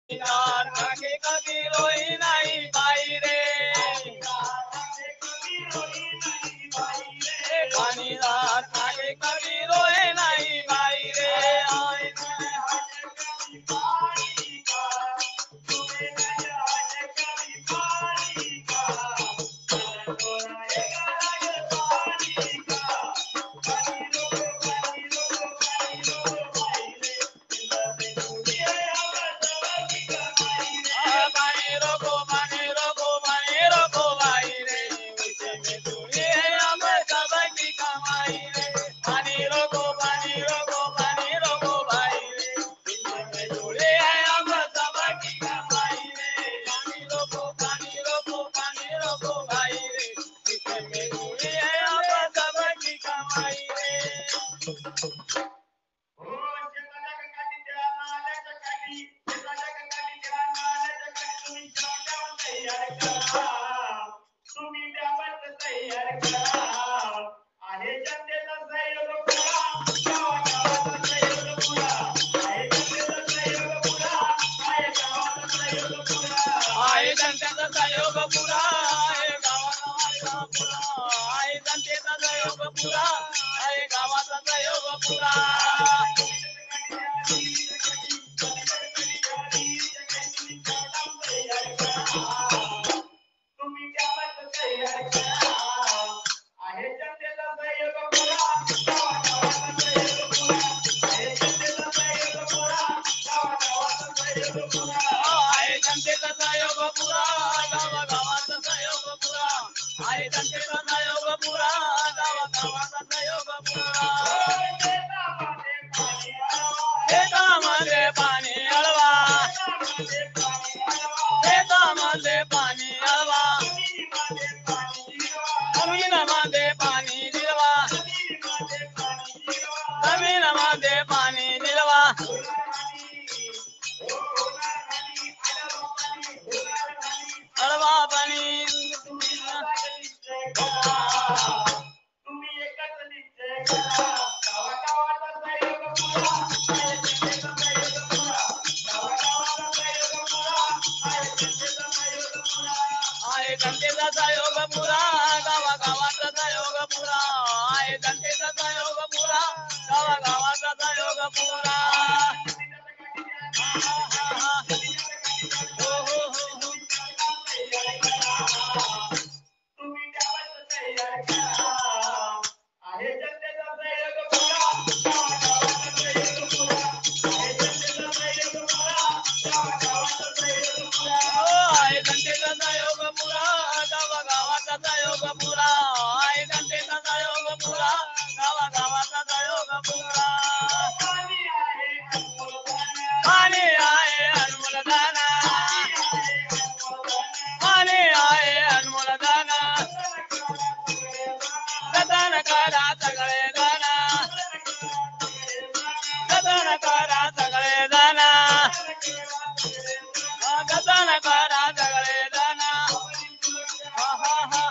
ठाके कभी रोई नहीं बाई रे पानीदार ठाके कभी रोए नहीं बाई रे आए पानी रोको भाई रे उसे में दूरी है अब सबकी कमाई रे पानी रोको भाई रे उसे में दूरी है अब सबकी कमाई रे पानी रोको भाई रे उसे में दूरी है अब सबकी कमाई रे आहे जनतेचा सहयोग पुरा आहे गावाचा पुरा आहे जनतेचा सहयोग पुरा आहे गावाचा सहयोग पुरा आहे जनतेचा सहयोग पुरा गावाचा सहयोग पुरा आहे जनतेचा सहयोग पुरा गावाचा सहयोग पुरा शेतामध्ये पाणी अळवा शेतामध्ये पाणी अळवा जमीनमध्ये पाणी निलवा जमीनमध्ये पाणी निलवा अळवा पाणी आहे जनतेचा सहयोग पुरा गावाचा सहयोग पुरा आहे जनतेचा सहयोग पुरा गावाचा सहयोग पुरा हो हो हो आहे जनतेचा सहयोग पुरा गावाचा सहयोग पुरा आहे जनतेचा सहयोग पुरा गावाचा सहयोग पुरा पाणी आहे अनमोल दाना पाणी आहे अनमोल दाना जतन करा सगळे दाना जतन करा सगळे दाना जतन करा सगळे दाना हा हा हा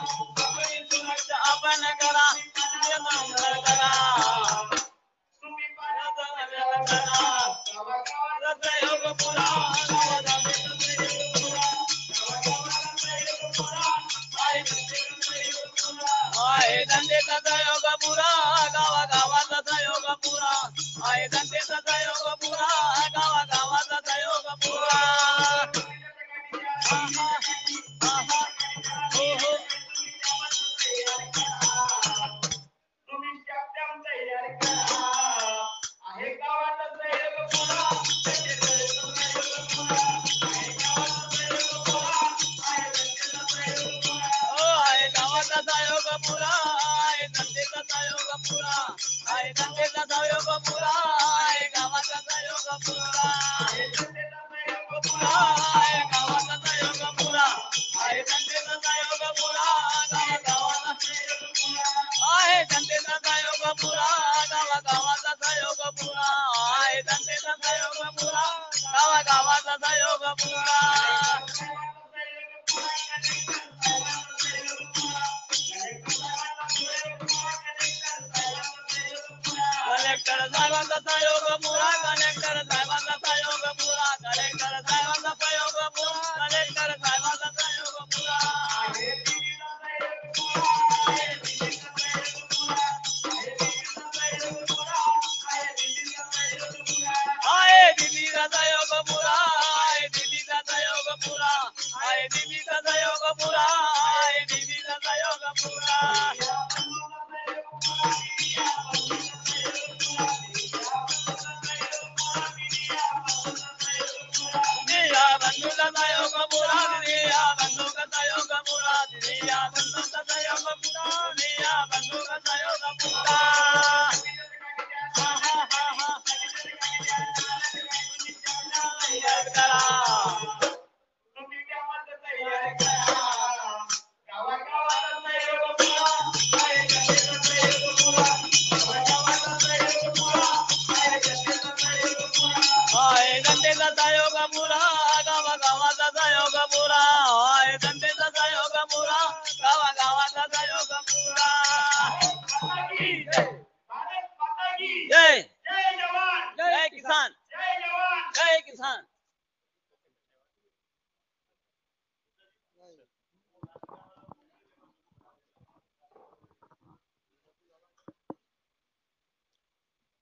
बंधु का योग पूरा दिया, बंधु का योग पूरा दिया, बंधु का योग पूरा दिया, बंधु का योग पूरा। जय जवान, जय किसान, जय जवान, जय किसान।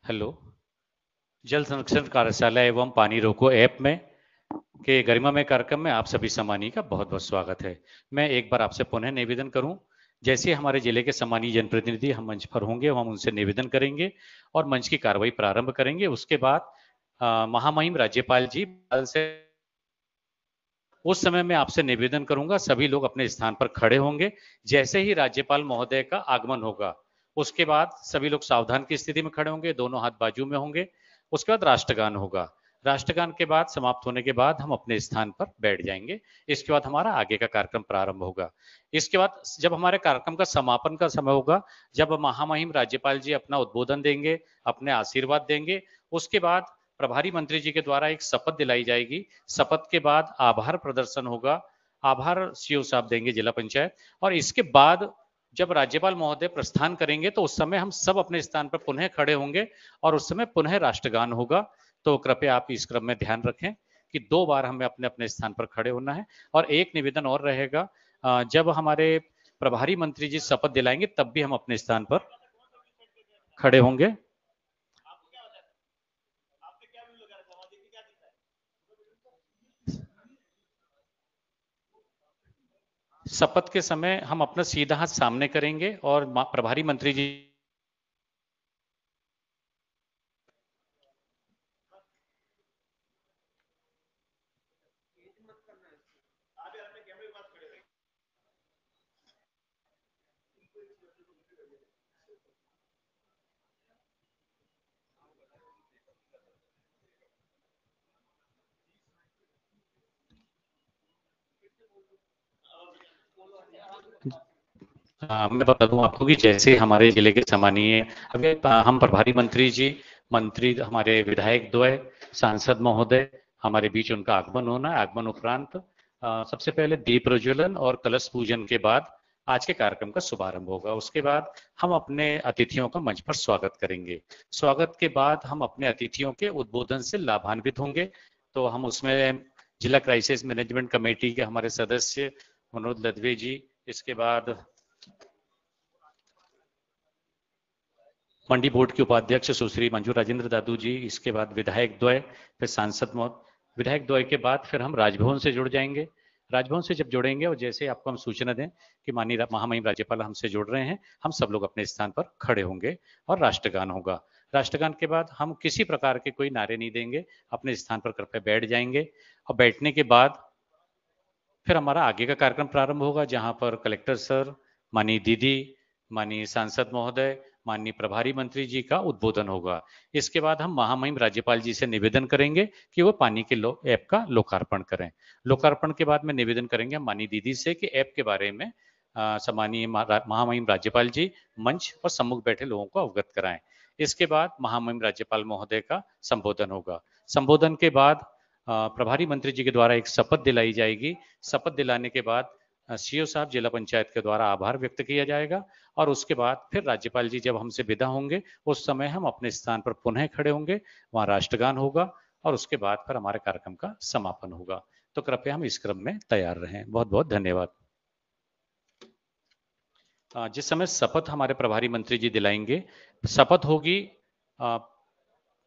हेलो, जल संरक्षण कार्यशाला एवं पानी रोको ऐप में के गरिमामय कार्यक्रम में आप सभी सम्मानीय का बहुत बहुत स्वागत है। मैं एक बार आपसे पुनः निवेदन करूं, जैसे हमारे जिले के सम्मानीय जनप्रतिनिधि हम मंच पर होंगे, हम उनसे निवेदन करेंगे और मंच की कार्रवाई प्रारंभ करेंगे। उसके बाद महामहिम राज्यपाल जी से उस समय मैं आपसे निवेदन करूंगा, सभी लोग अपने स्थान पर खड़े होंगे। जैसे ही राज्यपाल महोदय का आगमन होगा, उसके बाद सभी लोग सावधान की स्थिति में खड़े होंगे, दोनों हाथ बाजू में होंगे। उसके बाद राष्ट्रगान होगा। राष्ट्रगान के बाद समाप्त होने के बाद हम अपने स्थान पर बैठ जाएंगे। इसके बाद हमारा आगे का कार्यक्रम प्रारंभ होगा। इसके बाद जब हमारे कार्यक्रम का समापन का समय होगा, जब महामहिम राज्यपाल जी अपना उद्बोधन देंगे, अपने आशीर्वाद देंगे, उसके बाद प्रभारी मंत्री जी के द्वारा एक शपथ दिलाई जाएगी। शपथ के बाद आभार प्रदर्शन होगा, आभार सीओ साहब देंगे जिला पंचायत, और इसके बाद जब राज्यपाल महोदय प्रस्थान करेंगे तो उस समय हम सब अपने स्थान पर पुनः खड़े होंगे और उस समय पुनः राष्ट्रगान होगा। तो कृपया आप इस क्रम में ध्यान रखें कि 2 बार हमें अपने अपने स्थान पर खड़े होना है। और एक निवेदन और रहेगा, जब हमारे प्रभारी मंत्री जी शपथ दिलाएंगे तब भी हम अपने स्थान पर खड़े होंगे। शपथ के समय हम अपना सीधा हाथ सामने करेंगे और प्रभारी मंत्री जी मैं बता दूं आपको कि जैसे हमारे जिले के सम्मानीय अभी हम प्रभारी मंत्री जी, मंत्री हमारे विधायक द्वय, सांसद महोदय हमारे बीच उनका आगमन होना है। आगमन उपरांत सबसे पहले दीप प्रज्वलन और कलश पूजन के बाद आज के कार्यक्रम का शुभारंभ होगा। उसके बाद हम अपने अतिथियों का मंच पर स्वागत करेंगे। स्वागत के बाद हम अपने अतिथियों के उद्बोधन से लाभान्वित होंगे। तो हम उसमें जिला क्राइसिस मैनेजमेंट कमेटी के हमारे सदस्य मनोज लदवे जी, इसके बाद मंडी बोर्ड के उपाध्यक्ष सुश्री मंजू राजेंद्र दादू जी, इसके बाद विधायक द्वय, फिर सांसद विधायक द्वय के बाद फिर हम राजभवन से जुड़ जाएंगे। राजभवन से जब जुड़ेंगे और जैसे आपको हम सूचना दें कि माननीय महामहिम राज्यपाल हमसे जुड़ रहे हैं, हम सब लोग अपने स्थान पर खड़े होंगे और राष्ट्रगान होगा। राष्ट्रगान के बाद हम किसी प्रकार के कोई नारे नहीं देंगे, अपने स्थान पर कृपया बैठ जाएंगे। और बैठने के बाद फिर हमारा आगे का कार्यक्रम प्रारंभ होगा, जहां पर कलेक्टर सर, माननीय दीदी, माननीय सांसद महोदय, माननीय प्रभारी मंत्री जी का उद्बोधन होगा। इसके बाद हम महामहिम राज्यपाल जी से निवेदन करेंगे कि वो पानी के ऐप का लोकार्पण करें। लोकार्पण के बाद में निवेदन करेंगे माननीय दीदी से कि ऐप के बारे में सम्मानीय महामहिम राज्यपाल जी मंच और सम्मुख बैठे लोगों को अवगत कराएं। इसके बाद महामहिम राज्यपाल महोदय का संबोधन होगा। संबोधन के बाद प्रभारी मंत्री जी के द्वारा एक शपथ दिलाई जाएगी। शपथ दिलाने के बाद सीओ साहब जिला पंचायत के द्वारा आभार व्यक्त किया जाएगा और उसके बाद फिर राज्यपाल जी जब हमसे विदा होंगे उस समय हम अपने स्थान पर पुनः खड़े होंगे, वहां राष्ट्रगान होगा और उसके बाद फिर हमारे कार्यक्रम का समापन होगा। तो कृपया हम इस क्रम में तैयार रहें। बहुत बहुत धन्यवाद। जिस समय शपथ हमारे प्रभारी मंत्री जी दिलाएंगे, शपथ होगी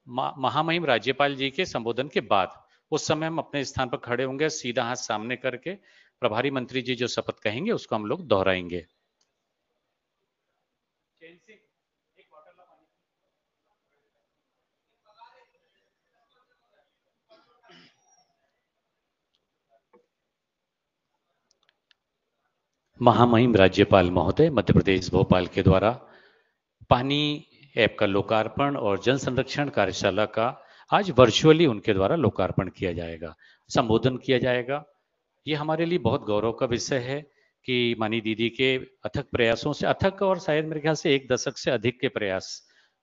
महामहिम राज्यपाल जी के संबोधन के बाद। उस समय हम अपने स्थान पर खड़े होंगे, सीधा हाथ सामने करके प्रभारी मंत्री जी जो शपथ कहेंगे उसको हम लोग दोहराएंगे। महामहिम राज्यपाल महोदय मध्य प्रदेश भोपाल के द्वारा पानी ऐप का लोकार्पण और जल संरक्षण कार्यशाला का आज वर्चुअली उनके द्वारा लोकार्पण किया जाएगा, संबोधन किया जाएगा। ये हमारे लिए बहुत गौरव का विषय है कि मानी दीदी के अथक प्रयासों से, अथक और शायद मेरे ख्याल से 1 दशक से अधिक के प्रयास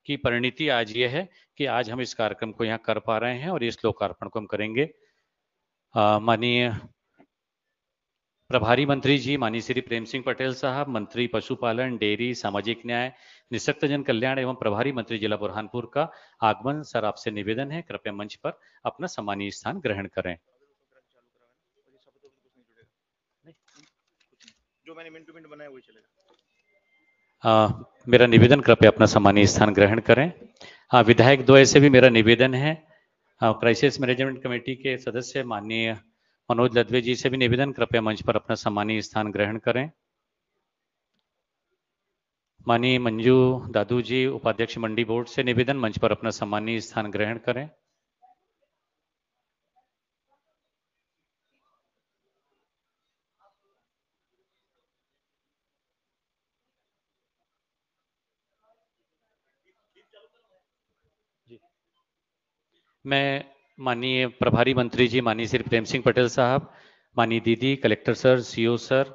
की परिणति आज ये है कि आज हम इस कार्यक्रम को यहाँ कर पा रहे हैं और इस लोकार्पण को हम करेंगे। माननीय प्रभारी मंत्री जी माननीय श्री प्रेम सिंह पटेल साहब, मंत्री पशुपालन, डेयरी, सामाजिक न्याय, निःशक्तजन कल्याण एवं प्रभारी मंत्री जिला बुरहानपुर का आगमन। सर आपसे निवेदन है कृपया मंच पर अपना सम्मानीय स्थान ग्रहण करें। जो मैंने मिनट टू मिनट बनाया वही चलेगा। मेरा निवेदन कृपया अपना सम्मानीय स्थान ग्रहण करें। विधायक द्वय से भी मेरा निवेदन है। क्राइसिस मैनेजमेंट कमेटी के सदस्य माननीय मनोज लदवे जी से भी निवेदन कृपया मंच पर अपना सम्मानीय स्थान ग्रहण करें। माननीय मंजू दादू जी उपाध्यक्ष मंडी बोर्ड से निवेदन मंच पर अपना सम्मानीय स्थान ग्रहण करें। मैं माननीय प्रभारी मंत्री जी माननीय श्री प्रेम सिंह पटेल साहब, माननीय दीदी, कलेक्टर सर, सीओ सर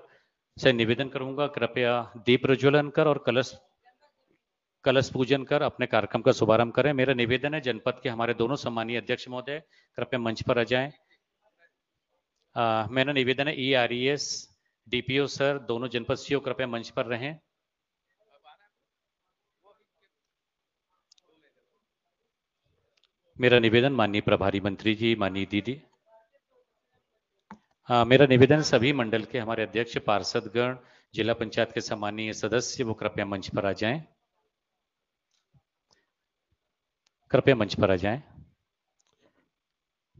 से निवेदन करूंगा कृपया दीप प्रज्वलन कर और कलश पूजन कर अपने कार्यक्रम का शुभारंभ करें। मेरा निवेदन है जनपद के हमारे दोनों सम्मानीय अध्यक्ष महोदय कृपया मंच पर आ जाएं। मेरा निवेदन है ERES DPO सर, दोनों जनपद सीओ कृपया मंच पर रहें। मेरा निवेदन माननीय प्रभारी मंत्री जी माननीय दीदी, मेरा निवेदन सभी मंडल के हमारे अध्यक्ष, पार्षदगण, जिला पंचायत के सम्मानीय सदस्य वो कृपया मंच पर आ जाएं। कृपया मंच पर आ जाएं।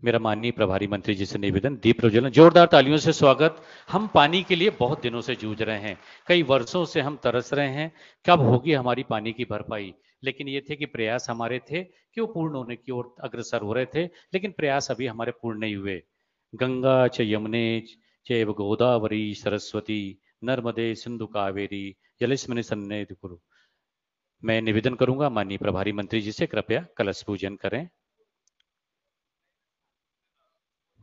मेरा माननीय प्रभारी मंत्री जी से निवेदन दीप प्रज्वलन, जोरदार तालियों से स्वागत। हम पानी के लिए बहुत दिनों से जूझ रहे हैं, कई वर्षों से हम तरस रहे हैं कब होगी हमारी पानी की भरपाई। लेकिन ये थे कि प्रयास हमारे थे कि वो पूर्ण होने की ओर अग्रसर हो रहे थे, लेकिन प्रयास अभी हमारे पूर्ण नहीं हुए। गंगा च यमुने चैव गोदावरी सरस्वती नर्मदे सिंधु कावेरी जलेस्मिन् सन्निधिं कुरु। मैं निवेदन करूंगा माननीय प्रभारी मंत्री जी से कृपया कलश पूजन करें।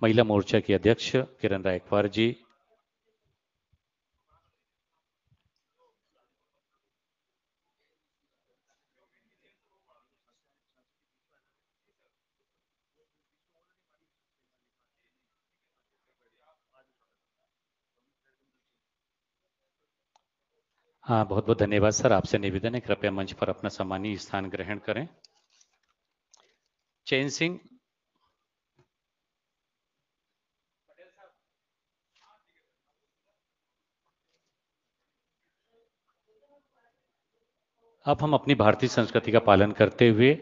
महिला मोर्चा की अध्यक्ष किरण रायकवार जी, हाँ बहुत बहुत धन्यवाद सर। आपसे निवेदन है कृपया मंच पर अपना सम्मानीय स्थान ग्रहण करें। चैन सिंह, अब हम अपनी भारतीय संस्कृति का पालन करते हुए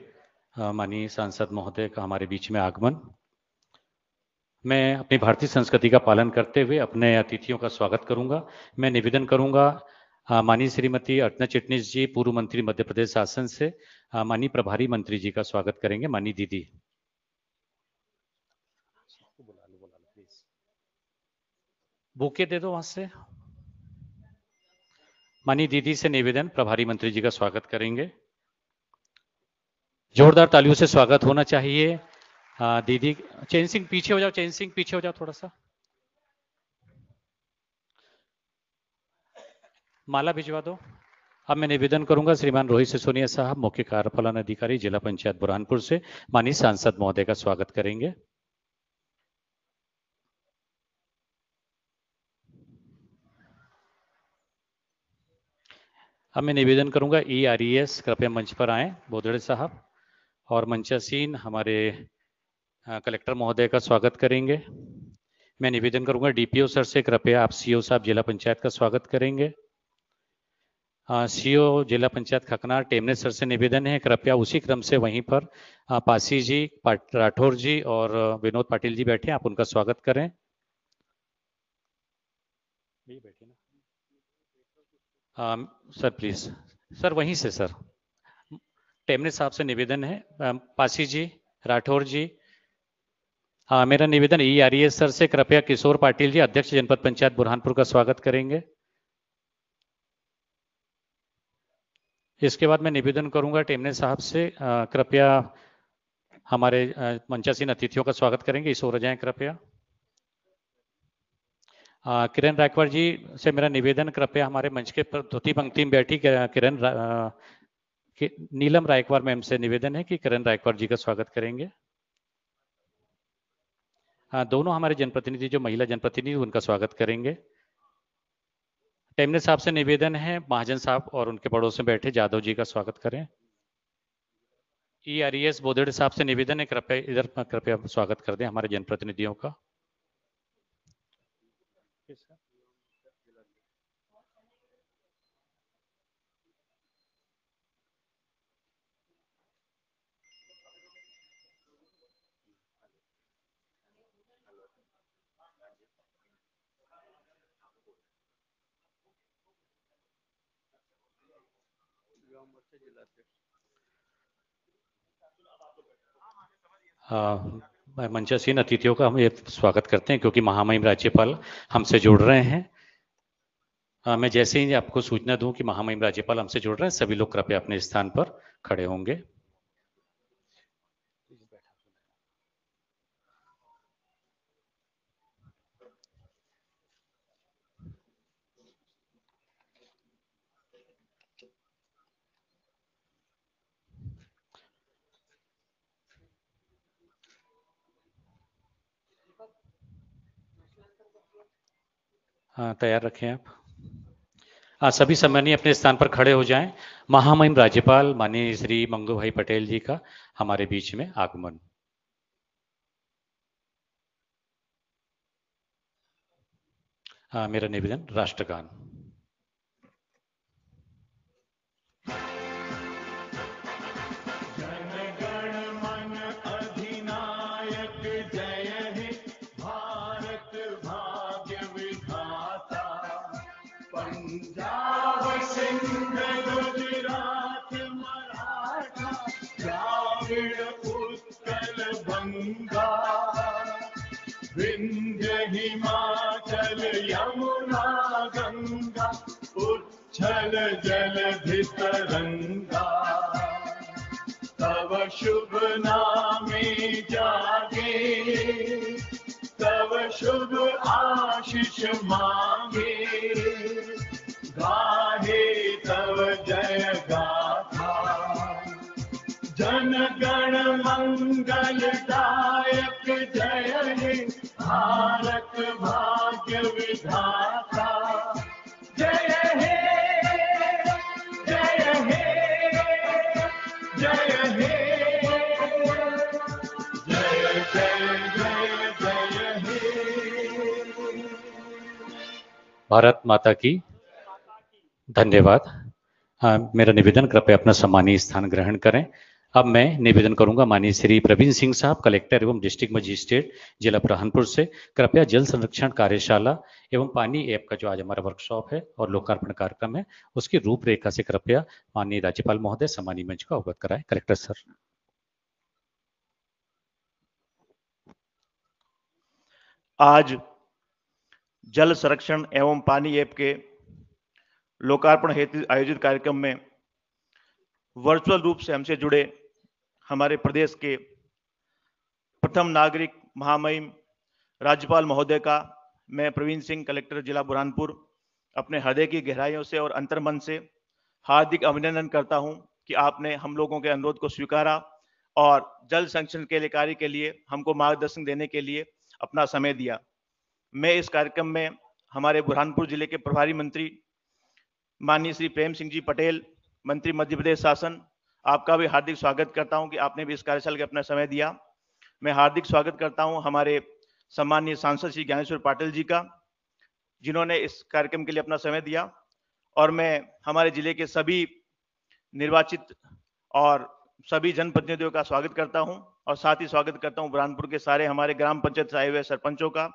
माननीय सांसद महोदय का हमारे बीच में आगमन। मैं अपनी भारतीय संस्कृति का पालन करते हुए अपने अतिथियों का स्वागत करूंगा। मैं निवेदन करूंगा माननीय श्रीमती अर्चना चिटनीस जी पूर्व मंत्री मध्य प्रदेश शासन से माननीय प्रभारी मंत्री जी का स्वागत करेंगे। माननीय दीदी, बुके दे दो वहां से। माननीय दीदी से निवेदन प्रभारी मंत्री जी का स्वागत करेंगे। जोरदार तालियों से स्वागत होना चाहिए। दीदी, चैन सिंह पीछे हो जाओ, चैन सिंह पीछे हो जाओ थोड़ा सा। माला भिजवा दो। अब मैं निवेदन करूंगा श्रीमान रोहित सिसोदिया साहब मुख्य कार्यपालन अधिकारी जिला पंचायत बुरहानपुर से माननीय सांसद महोदय का स्वागत करेंगे। अब मैं निवेदन करूंगा ERES कृपया मंच पर आए बोदड़े साहब, और मंचासीन हमारे कलेक्टर महोदय का स्वागत करेंगे। मैं निवेदन करूंगा DPO सर से कृपया आप CO साहब जिला पंचायत का स्वागत करेंगे। CO जिला पंचायत खकनार टेमने सर से निवेदन है कृपया उसी क्रम से वहीं पर पासी जी, राठौर जी और विनोद पाटिल जी बैठे, आप उनका स्वागत करें। बैठे ना सर, प्लीज सर वहीं से सर। टेमने साहब से निवेदन है, पासी जी, राठौर जी। मेरा निवेदन ERES सर से कृपया किशोर पाटिल जी अध्यक्ष जनपद पंचायत बुरहानपुर का स्वागत करेंगे। इसके बाद मैं निवेदन करूंगा टेमने साहब से, कृपया हमारे मंचासीन अतिथियों का स्वागत करेंगे, इस ओर जाएं कृपया। किरण रायकवाड़ जी से मेरा निवेदन, कृपया हमारे मंच के प्रति पंक्ति में बैठी किरण नीलम रायकवाड़ मैम से निवेदन है कि किरण रायकवाड़ जी का स्वागत करेंगे। दोनों हमारे जनप्रतिनिधि जो महिला जनप्रतिनिधि उनका स्वागत करेंगे। टेमने साहब से निवेदन है महाजन साहब और उनके पड़ोस में बैठे जादव जी का स्वागत करें। ERES बोदेड़ साहब से निवेदन है, कृपया इधर कृपया स्वागत कर दें हमारे जनप्रतिनिधियों का। मंचासीन अतिथियों का हम ये स्वागत करते हैं क्योंकि महामहिम राज्यपाल हमसे जुड़ रहे हैं। मैं जैसे ही आपको सूचना दूं कि महामहिम राज्यपाल हमसे जुड़ रहे हैं, सभी लोग कृपया अपने स्थान पर खड़े होंगे। तैयार रखें आप। सभी सम्मानीय अपने स्थान पर खड़े हो जाएं। महामहिम राज्यपाल माननीय श्री मंगू भाई पटेल जी का हमारे बीच में आगमन। मेरा निवेदन राष्ट्रगान। पंजाब सिंध गुजरात मराठा द्राविड़ उत्कल बंगा विंध्य हिमाचल यमुना गंगा उच्छल जलधि तरंगा तव शुभ नामे जागे तव शुभ आशीष मांगे गाहे तव जय गाथा जन गण मंगल दायक जय हे भारत भाग्य विधाता जय हे जय हे जय हे जय जय जय हे। भारत माता की धन्यवाद। मेरा निवेदन, कृपया अपना सम्मानीय स्थान ग्रहण करें। अब मैं निवेदन करूंगा माननीय श्री प्रवीण सिंह साहब, कलेक्टर एवं डिस्ट्रिक्ट मजिस्ट्रेट जिला बुरहानपुर से, कृपया जल संरक्षण कार्यशाला एवं पानी ऐप का जो आज हमारा वर्कशॉप है और लोकार्पण कार्यक्रम है उसकी रूपरेखा से कृपया माननीय राज्यपाल महोदय सम्मानीय मंच को अवगत कराएं। Collector sir. आज जल संरक्षण एवं पानी ऐप के लोकार्पण हेतु आयोजित कार्यक्रम में वर्चुअल रूप से हमसे जुड़े हमारे प्रदेश के प्रथम नागरिक महामहिम राज्यपाल महोदय का मैं प्रवीण सिंह, कलेक्टर जिला बुरहानपुर, अपने हृदय की गहराइयों से और अंतर्मन से हार्दिक अभिनंदन करता हूं कि आपने हम लोगों के अनुरोध को स्वीकारा और जल संरक्षण के लिए कार्य के लिए हमको मार्गदर्शन देने के लिए अपना समय दिया। मैं इस कार्यक्रम में हमारे बुरहानपुर जिले के प्रभारी मंत्री माननीय श्री प्रेम सिंह जी पटेल, मंत्री मध्य प्रदेश शासन, आपका भी हार्दिक स्वागत करता हूं कि आपने भी इस कार्यशाला का अपना समय दिया। मैं हार्दिक स्वागत करता हूं हमारे सम्मानीय सांसद श्री ज्ञानेश्वर पाटिल जी का, जिन्होंने इस कार्यक्रम के लिए अपना समय दिया। और मैं हमारे जिले के सभी निर्वाचित और सभी जनप्रतिनिधियों का स्वागत करता हूं और साथ ही स्वागत करता हूं बुरहानपुर के सारे हमारे ग्राम पंचायत से आए हुए सरपंचों का,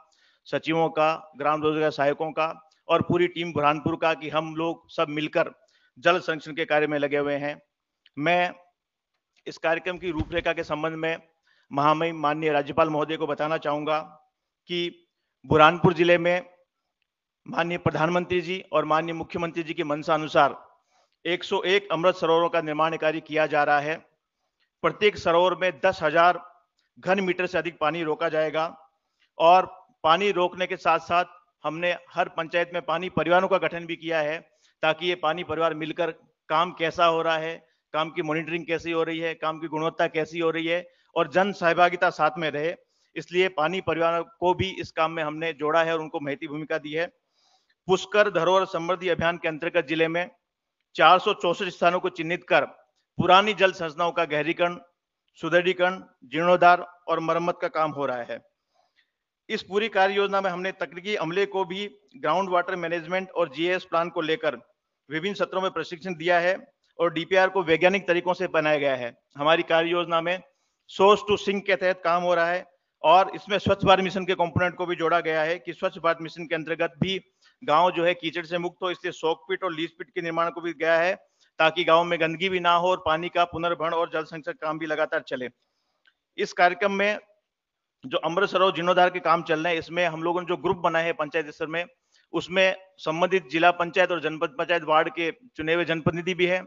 सचिवों का, ग्राम रोजगार सहायकों का और पूरी टीम बुरहानपुर का कि हम लोग सब मिलकर जल संरक्षण के कार्य में लगे हुए हैं। मैं इस कार्यक्रम की रूपरेखा के संबंध में महामहिम माननीय राज्यपाल महोदय को बताना चाहूंगा कि बुरहानपुर जिले में माननीय प्रधानमंत्री जी और माननीय मुख्यमंत्री जी की मंशा अनुसार 101 अमृत सरोवरों का निर्माण कार्य किया जा रहा है। प्रत्येक सरोवर में 10,000 घन मीटर से अधिक पानी रोका जाएगा और पानी रोकने के साथ साथ हमने हर पंचायत में पानी परिवारों का गठन भी किया है, ताकि ये पानी परिवार मिलकर काम कैसा हो रहा है, काम की मॉनिटरिंग कैसी हो रही है, काम की गुणवत्ता कैसी हो रही है और जन सहभागिता साथ में रहे। इसलिए पानी परिवारों को भी इस काम में हमने जोड़ा है और उनको महती भूमिका दी है। पुष्कर धरोहर समृद्धि अभियान के अंतर्गत जिले में 464 स्थानों को चिन्हित कर पुरानी जल संरचनाओं का गहरीकरण, सुदृढ़ीकरण, जीर्णोद्धार और मरम्मत का काम हो रहा है। इस पूरी कार्य योजना में हमने तकनीकी अमले को भी ग्राउंड वाटर मैनेजमेंट और जीएस प्लान को लेकर विभिन्न सत्रों में प्रशिक्षण दिया है और डीपीआर को वैज्ञानिक तरीकों से बनाया गया है। हमारी कार्य योजना में सोर्स टू सिंक के तहत काम हो रहा है और इसमें स्वच्छ भारत मिशन के कंपोनेंट को भी जोड़ा गया है कि स्वच्छ भारत मिशन के अंतर्गत भी गांव जो है कीचड़ से मुक्त हो, इसलिए सोक पिट और लीच पिट के निर्माण को भी गया है ताकि गांव में गंदगी भी ना हो और पानी का पुनर्भरण और जल संचय काम भी लगातार चले। इस कार्यक्रम में जो अमृत सरोवर जीर्णोद्धार के काम चल रहे हैं, इसमें हम लोगों ने जो ग्रुप बनाए हैं पंचायत स्तर में, उसमें संबंधित जिला पंचायत और जनपद पंचायत वार्ड के चुने हुए जनप्रतिनिधि भी है,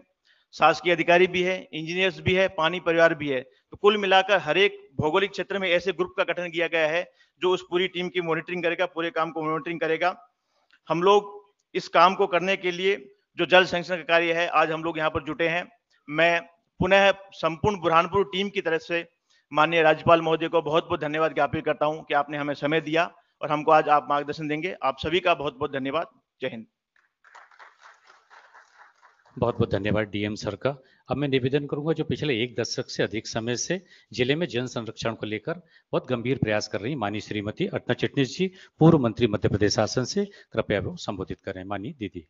शासकीय अधिकारी भी है, इंजीनियर्स भी है, पानी परिवार भी है। तो कुल मिलाकर हर एक भौगोलिक क्षेत्र में ऐसे ग्रुप का गठन किया गया है जो उस पूरी टीम की मॉनिटरिंग करेगा, पूरे काम को मॉनिटरिंग करेगा। हम लोग इस काम को करने के लिए जो जल संरक्षण का कार्य है, आज हम लोग यहाँ पर जुटे हैं। मैं पुनः संपूर्ण बुरहानपुर टीम की तरफ से माननीय राज्यपाल महोदय को बहुत बहुत धन्यवाद ज्ञापित करता हूं कि आपने हमें समय दिया और हमको आज आप मार्गदर्शन देंगे। आप सभी का बहुत बहुत धन्यवाद। जय हिंद। बहुत बहुत धन्यवाद डीएम सर का। अब मैं निवेदन करूंगा, जो पिछले 1 दशक से अधिक समय से जिले में जन संरक्षण को लेकर बहुत गंभीर प्रयास कर रही माननीय श्रीमती अर्चना चिटनिस जी, पूर्व मंत्री मध्य प्रदेश शासन से, कृपया वो संबोधित करें। माननीय दीदी।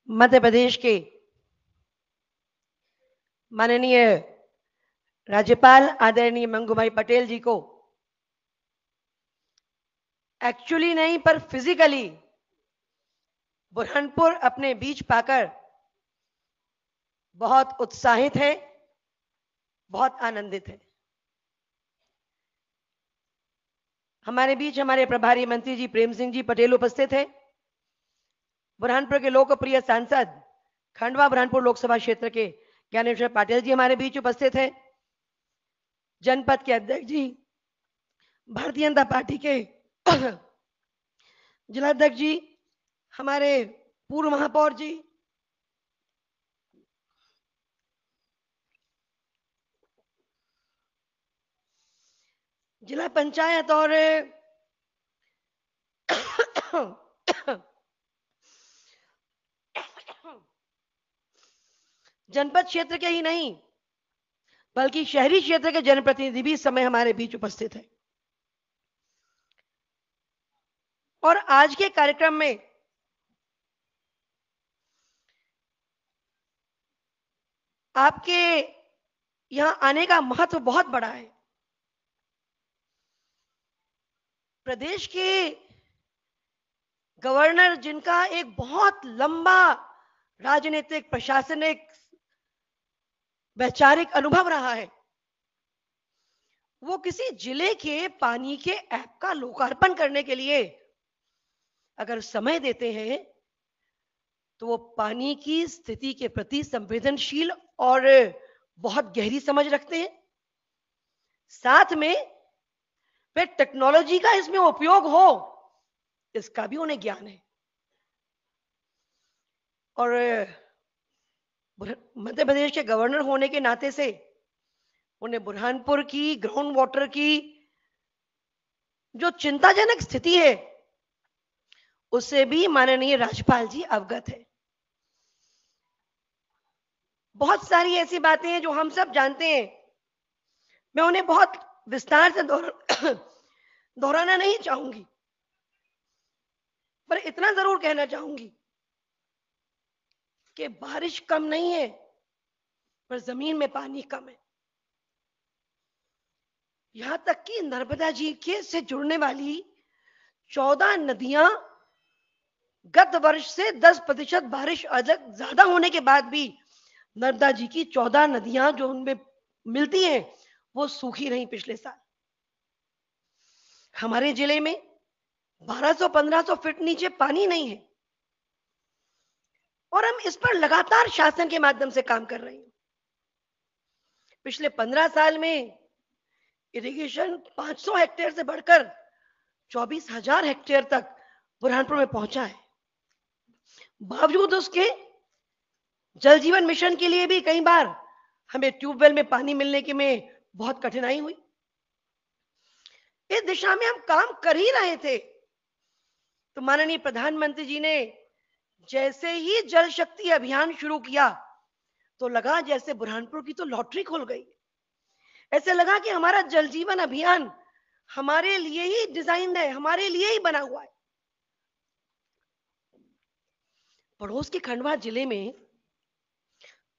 मध्य प्रदेश के माननीय राज्यपाल आदरणीय मंगूभाई पटेल जी को एक्चुअली नहीं पर फिजिकली बुरहानपुर अपने बीच पाकर बहुत उत्साहित है, बहुत आनंदित है। हमारे बीच हमारे प्रभारी मंत्री जी प्रेम सिंह जी पटेल उपस्थित हैं। बुरहानपुर के लोकप्रिय सांसद खंडवा बुरहानपुर लोकसभा क्षेत्र के ज्ञानेश्वर पाटिल जी हमारे बीच उपस्थित हैं। जनपद के अध्यक्ष जी, भारतीय जनता पार्टी के जिलाध्यक्ष जी, हमारे पूर्व महापौर जी, जिला पंचायत और जनपद क्षेत्र के ही नहीं बल्कि शहरी क्षेत्र के जनप्रतिनिधि भी इस समय हमारे बीच उपस्थित हैं। और आज के कार्यक्रम में आपके यहां आने का महत्व बहुत बड़ा है। प्रदेश के गवर्नर, जिनका एक बहुत लंबा राजनीतिक, प्रशासनिक, वैचारिक अनुभव रहा है, वो किसी जिले के पानी के ऐप का लोकार्पण करने के लिए अगर समय देते हैं तो वो पानी की स्थिति के प्रति संवेदनशील और बहुत गहरी समझ रखते हैं। साथ में वे टेक्नोलॉजी का इसमें उपयोग हो, इसका भी उन्हें ज्ञान है। और मध्य प्रदेश के गवर्नर होने के नाते से उन्हें बुरहानपुर की ग्राउंड वाटर की जो चिंताजनक स्थिति है उससे भी माननीय राज्यपाल जी अवगत है। बहुत सारी ऐसी बातें हैं जो हम सब जानते हैं, मैं उन्हें बहुत विस्तार से दोहराना नहीं चाहूंगी, पर इतना जरूर कहना चाहूंगी कि बारिश कम नहीं है पर जमीन में पानी कम है। यहां तक कि नर्मदा जी के से जुड़ने वाली 14 नदियां गत वर्ष से 10% बारिश अधिक ज्यादा होने के बाद भी नर्मदा जी की 14 नदियां जो उनमें मिलती हैं वो सूखी रही पिछले साल। हमारे जिले में 1200-1500 फीट नीचे पानी नहीं है और हम इस पर लगातार शासन के माध्यम से काम कर रहे हैं। पिछले 15 साल में इरिगेशन 500 हेक्टेयर से बढ़कर 24,000 हेक्टेयर तक बुरहानपुर में पहुंचा है। बावजूद उसके जल जीवन मिशन के लिए भी कई बार हमें ट्यूबवेल में पानी मिलने के में बहुत कठिनाई हुई। इस दिशा में हम काम कर ही रहे थे तो माननीय प्रधानमंत्री जी ने जैसे ही जल शक्ति अभियान शुरू किया तो लगा जैसे बुरहानपुर की तो लॉटरी खुल गई। ऐसे लगा कि हमारा जल जीवन अभियान हमारे लिए ही डिजाइन है, हमारे लिए ही बना हुआ है। पड़ोस के खंडवा जिले में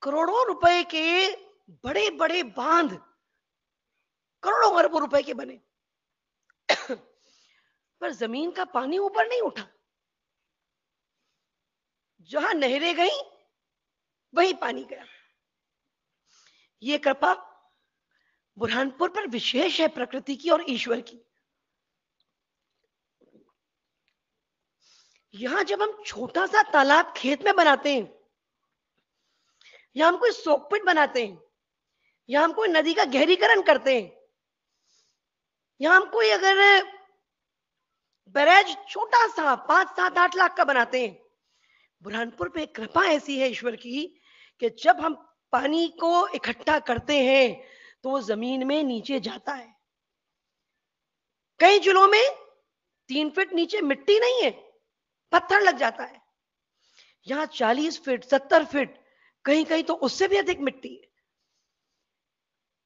करोड़ों रुपए के बड़े बड़े बांध, करोड़ों अरबों रुपए के बने पर जमीन का पानी ऊपर नहीं उठा। जहां नहरें गई वहीं पानी गया। ये कृपा बुरहानपुर पर विशेष है, प्रकृति की और ईश्वर की। यहां जब हम छोटा सा तालाब खेत में बनाते हैं, या हम कोई सोकपिट बनाते हैं, या हम कोई नदी का गहरीकरण करते हैं, या हम कोई अगर बैराज छोटा सा 5-7-8 लाख का बनाते हैं, बुरहानपुर पे कृपा ऐसी है ईश्वर की कि जब हम पानी को इकट्ठा करते हैं तो वो जमीन में नीचे जाता है। कई जिलों में 3 फीट नीचे मिट्टी नहीं है, पत्थर लग जाता है। यहां 40 फीट 70 फीट, कहीं कहीं तो उससे भी अधिक मिट्टी है।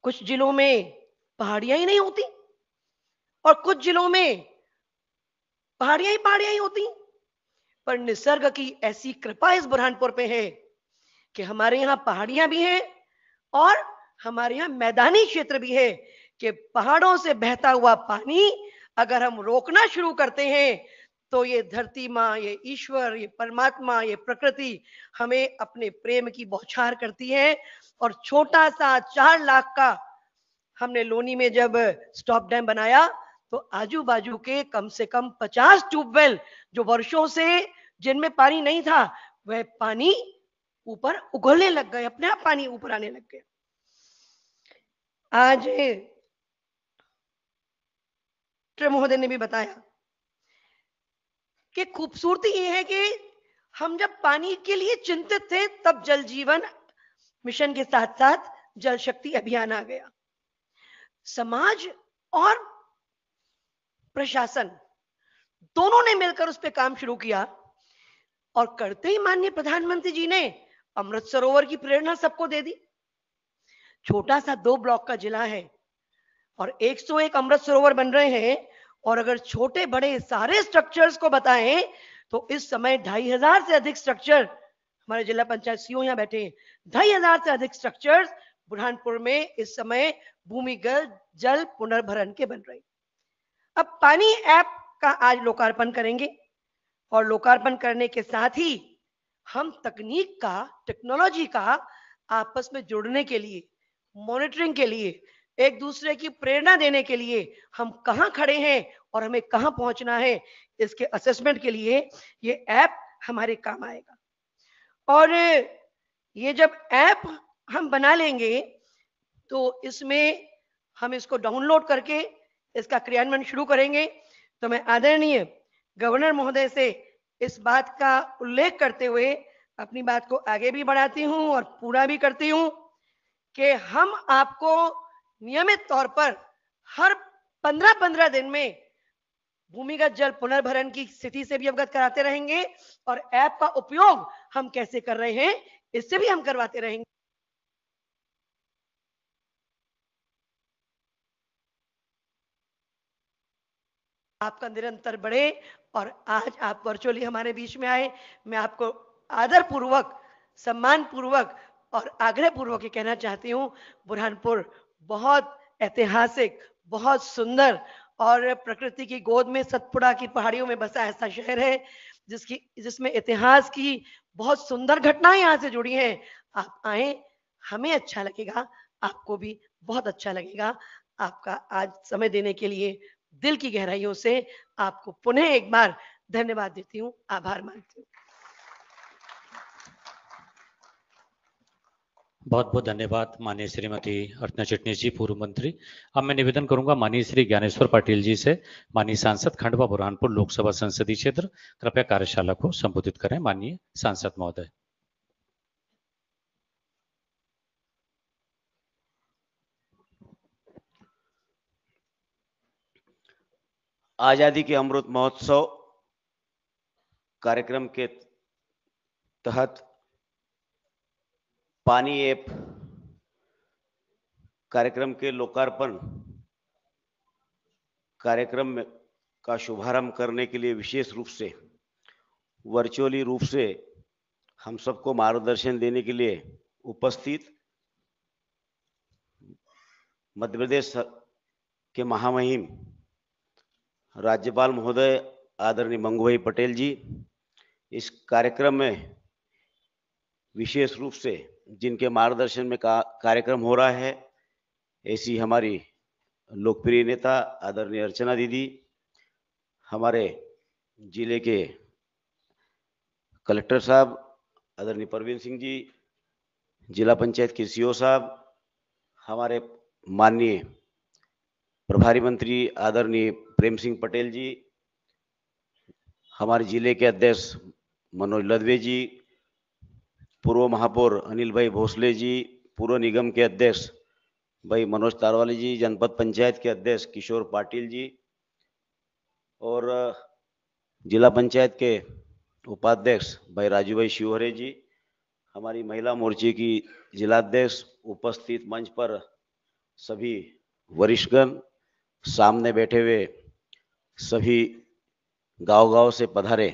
कुछ जिलों में पहाड़ियां ही नहीं होती और कुछ जिलों में पहाड़ियां ही होती। पर निसर्ग की ऐसी कृपा इस बुरहानपुर पे है कि हमारे यहाँ पहाड़ियां भी हैं और हमारे यहाँ मैदानी क्षेत्र भी है कि पहाड़ों से बहता हुआ पानी अगर हम रोकना शुरू करते हैं तो ये धरती माँ, ये ईश्वर, ये परमात्मा, ये प्रकृति हमें अपने प्रेम की बौछार करती है। और छोटा सा 4 लाख का हमने लोनी में जब स्टॉप डैम बनाया तो आजू बाजू के कम से कम 50 ट्यूबवेल जो वर्षों से जिनमें पानी नहीं था, वह पानी ऊपर उगलने लग गए, अपने आप पानी ऊपर आने लग गए। आज महोदय ने भी बताया कि खूबसूरती ये है कि हम जब पानी के लिए चिंतित थे तब जल जीवन मिशन के साथ साथ जल शक्ति अभियान आ गया। समाज और प्रशासन दोनों ने मिलकर उस पर काम शुरू किया और करते ही माननीय प्रधानमंत्री जी ने अमृत सरोवर की प्रेरणा सबको दे दी। छोटा सा 2 ब्लॉक का जिला है और 101 अमृत सरोवर बन रहे हैं और अगर छोटे बड़े सारे स्ट्रक्चर्स को बताएं तो इस समय 2500 से अधिक स्ट्रक्चर, हमारे जिला पंचायत सीओ यहां बैठे हैं, 2500 से अधिक स्ट्रक्चर्स बुरहानपुर में इस समय भूमिगत जल पुनर्भरण के बन रहे। अब पानी ऐप का आज लोकार्पण करेंगे और लोकार्पण करने के साथ ही हम तकनीक का, टेक्नोलॉजी का आपस में जुड़ने के लिए, मॉनिटरिंग के लिए, एक दूसरे की प्रेरणा देने के लिए, हम कहां खड़े हैं और हमें कहां पहुंचना है, इसके असेसमेंट के लिए ये ऐप हमारे काम आएगा। और ये जब ऐप हम बना लेंगे तो इसमें हम इसको डाउनलोड करके इसका क्रियान्वयन शुरू करेंगे। तो मैं आदरणीय गवर्नर महोदय से इस बात का उल्लेख करते हुए अपनी बात को आगे भी बढ़ाती हूं और पूरा भी करती हूं कि हम आपको नियमित तौर पर हर 15-15 दिन में भूमिगत जल पुनर्भरण की स्थिति से भी अवगत कराते रहेंगे और ऐप का उपयोग हम कैसे कर रहे हैं इससे भी हम करवाते रहेंगे। आपका निरंतर बढ़े और आज आप वर्चुअली हमारे बीच में आए, मैं आपको आदर पूर्वक, सम्मान पूर्वक और आग्रह पूर्वक ये कहना चाहती हूँ, बुरहानपुर बहुत ऐतिहासिक, बहुत सुंदर और प्रकृति की गोद में सतपुड़ा की पहाड़ियों में बसा ऐसा शहर है जिसमें इतिहास की बहुत सुंदर घटनाएं यहाँ से जुड़ी हैं। आप आए, हमें अच्छा लगेगा, आपको भी बहुत अच्छा लगेगा। आपका आज समय देने के लिए दिल की गहराइयों से आपको पुनः एक बार धन्यवाद देती हूँ, आभार मानती हूँ। बहुत बहुत धन्यवाद माननीय श्रीमती अर्चना चिटनीस जी, पूर्व मंत्री। अब मैं निवेदन करूंगा माननीय श्री ज्ञानेश्वर पाटिल जी से, माननीय सांसद खंडवा बुरहानपुर लोकसभा संसदीय क्षेत्र, कृपया कार्यशाला को संबोधित करें। माननीय सांसद महोदय। आजादी के अमृत महोत्सव कार्यक्रम के तहत पानी ऐप कार्यक्रम के लोकार्पण कार्यक्रम का शुभारंभ करने के लिए विशेष रूप से वर्चुअली रूप से हम सबको मार्गदर्शन देने के लिए उपस्थित मध्य प्रदेश के महामहिम राज्यपाल महोदय आदरणीय मंगूभाई पटेल जी, इस कार्यक्रम में विशेष रूप से जिनके मार्गदर्शन में कार्यक्रम हो रहा है, ऐसी हमारी लोकप्रिय नेता आदरणीय अर्चना दीदी, हमारे जिले के कलेक्टर साहब आदरणीय परवीन सिंह जी, जिला पंचायत के सीओ साहब, हमारे माननीय प्रभारी मंत्री आदरणीय प्रेम सिंह पटेल जी, हमारे जिले के अध्यक्ष मनोज लदवे जी, पूर्व महापौर अनिल भाई भोसले जी, पूर्व निगम के अध्यक्ष भाई मनोज तारवाली जी, जनपद पंचायत के अध्यक्ष किशोर पाटिल जी और जिला पंचायत के उपाध्यक्ष भाई राजू भाई शिवहरे जी, हमारी महिला मोर्चे की जिलाध्यक्ष, उपस्थित मंच पर सभी वरिष्ठगण, सामने बैठे हुए सभी गांव-गांव से पधारे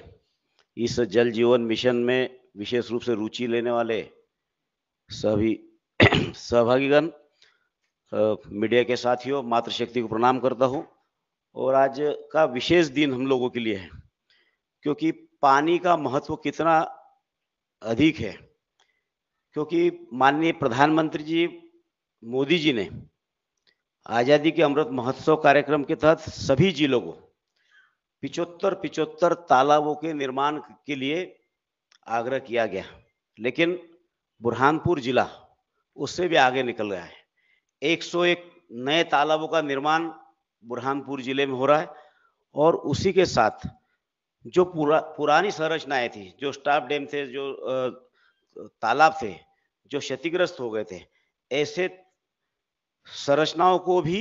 इस जल जीवन मिशन में विशेष रूप से रुचि लेने वाले सभी सहभागीगण, मीडिया के साथियों, मातृशक्ति को प्रणाम करता हूं। और आज का विशेष दिन हम लोगों के लिए है, क्योंकि पानी का महत्व कितना अधिक है, क्योंकि माननीय प्रधानमंत्री जी मोदी जी ने आजादी के अमृत महोत्सव कार्यक्रम के तहत सभी जिलों को 75 तालाबों के निर्माण के लिए आग्रह किया गया, लेकिन बुरहानपुर जिला उससे भी आगे निकल गया है। 101 नए तालाबों का निर्माण बुरहानपुर जिले में हो रहा है और उसी के साथ जो पुरानी संरचनाएं थी, जो स्टाफ डैम थे, जो तालाब थे जो क्षतिग्रस्त हो गए थे, ऐसे संरचनाओं को भी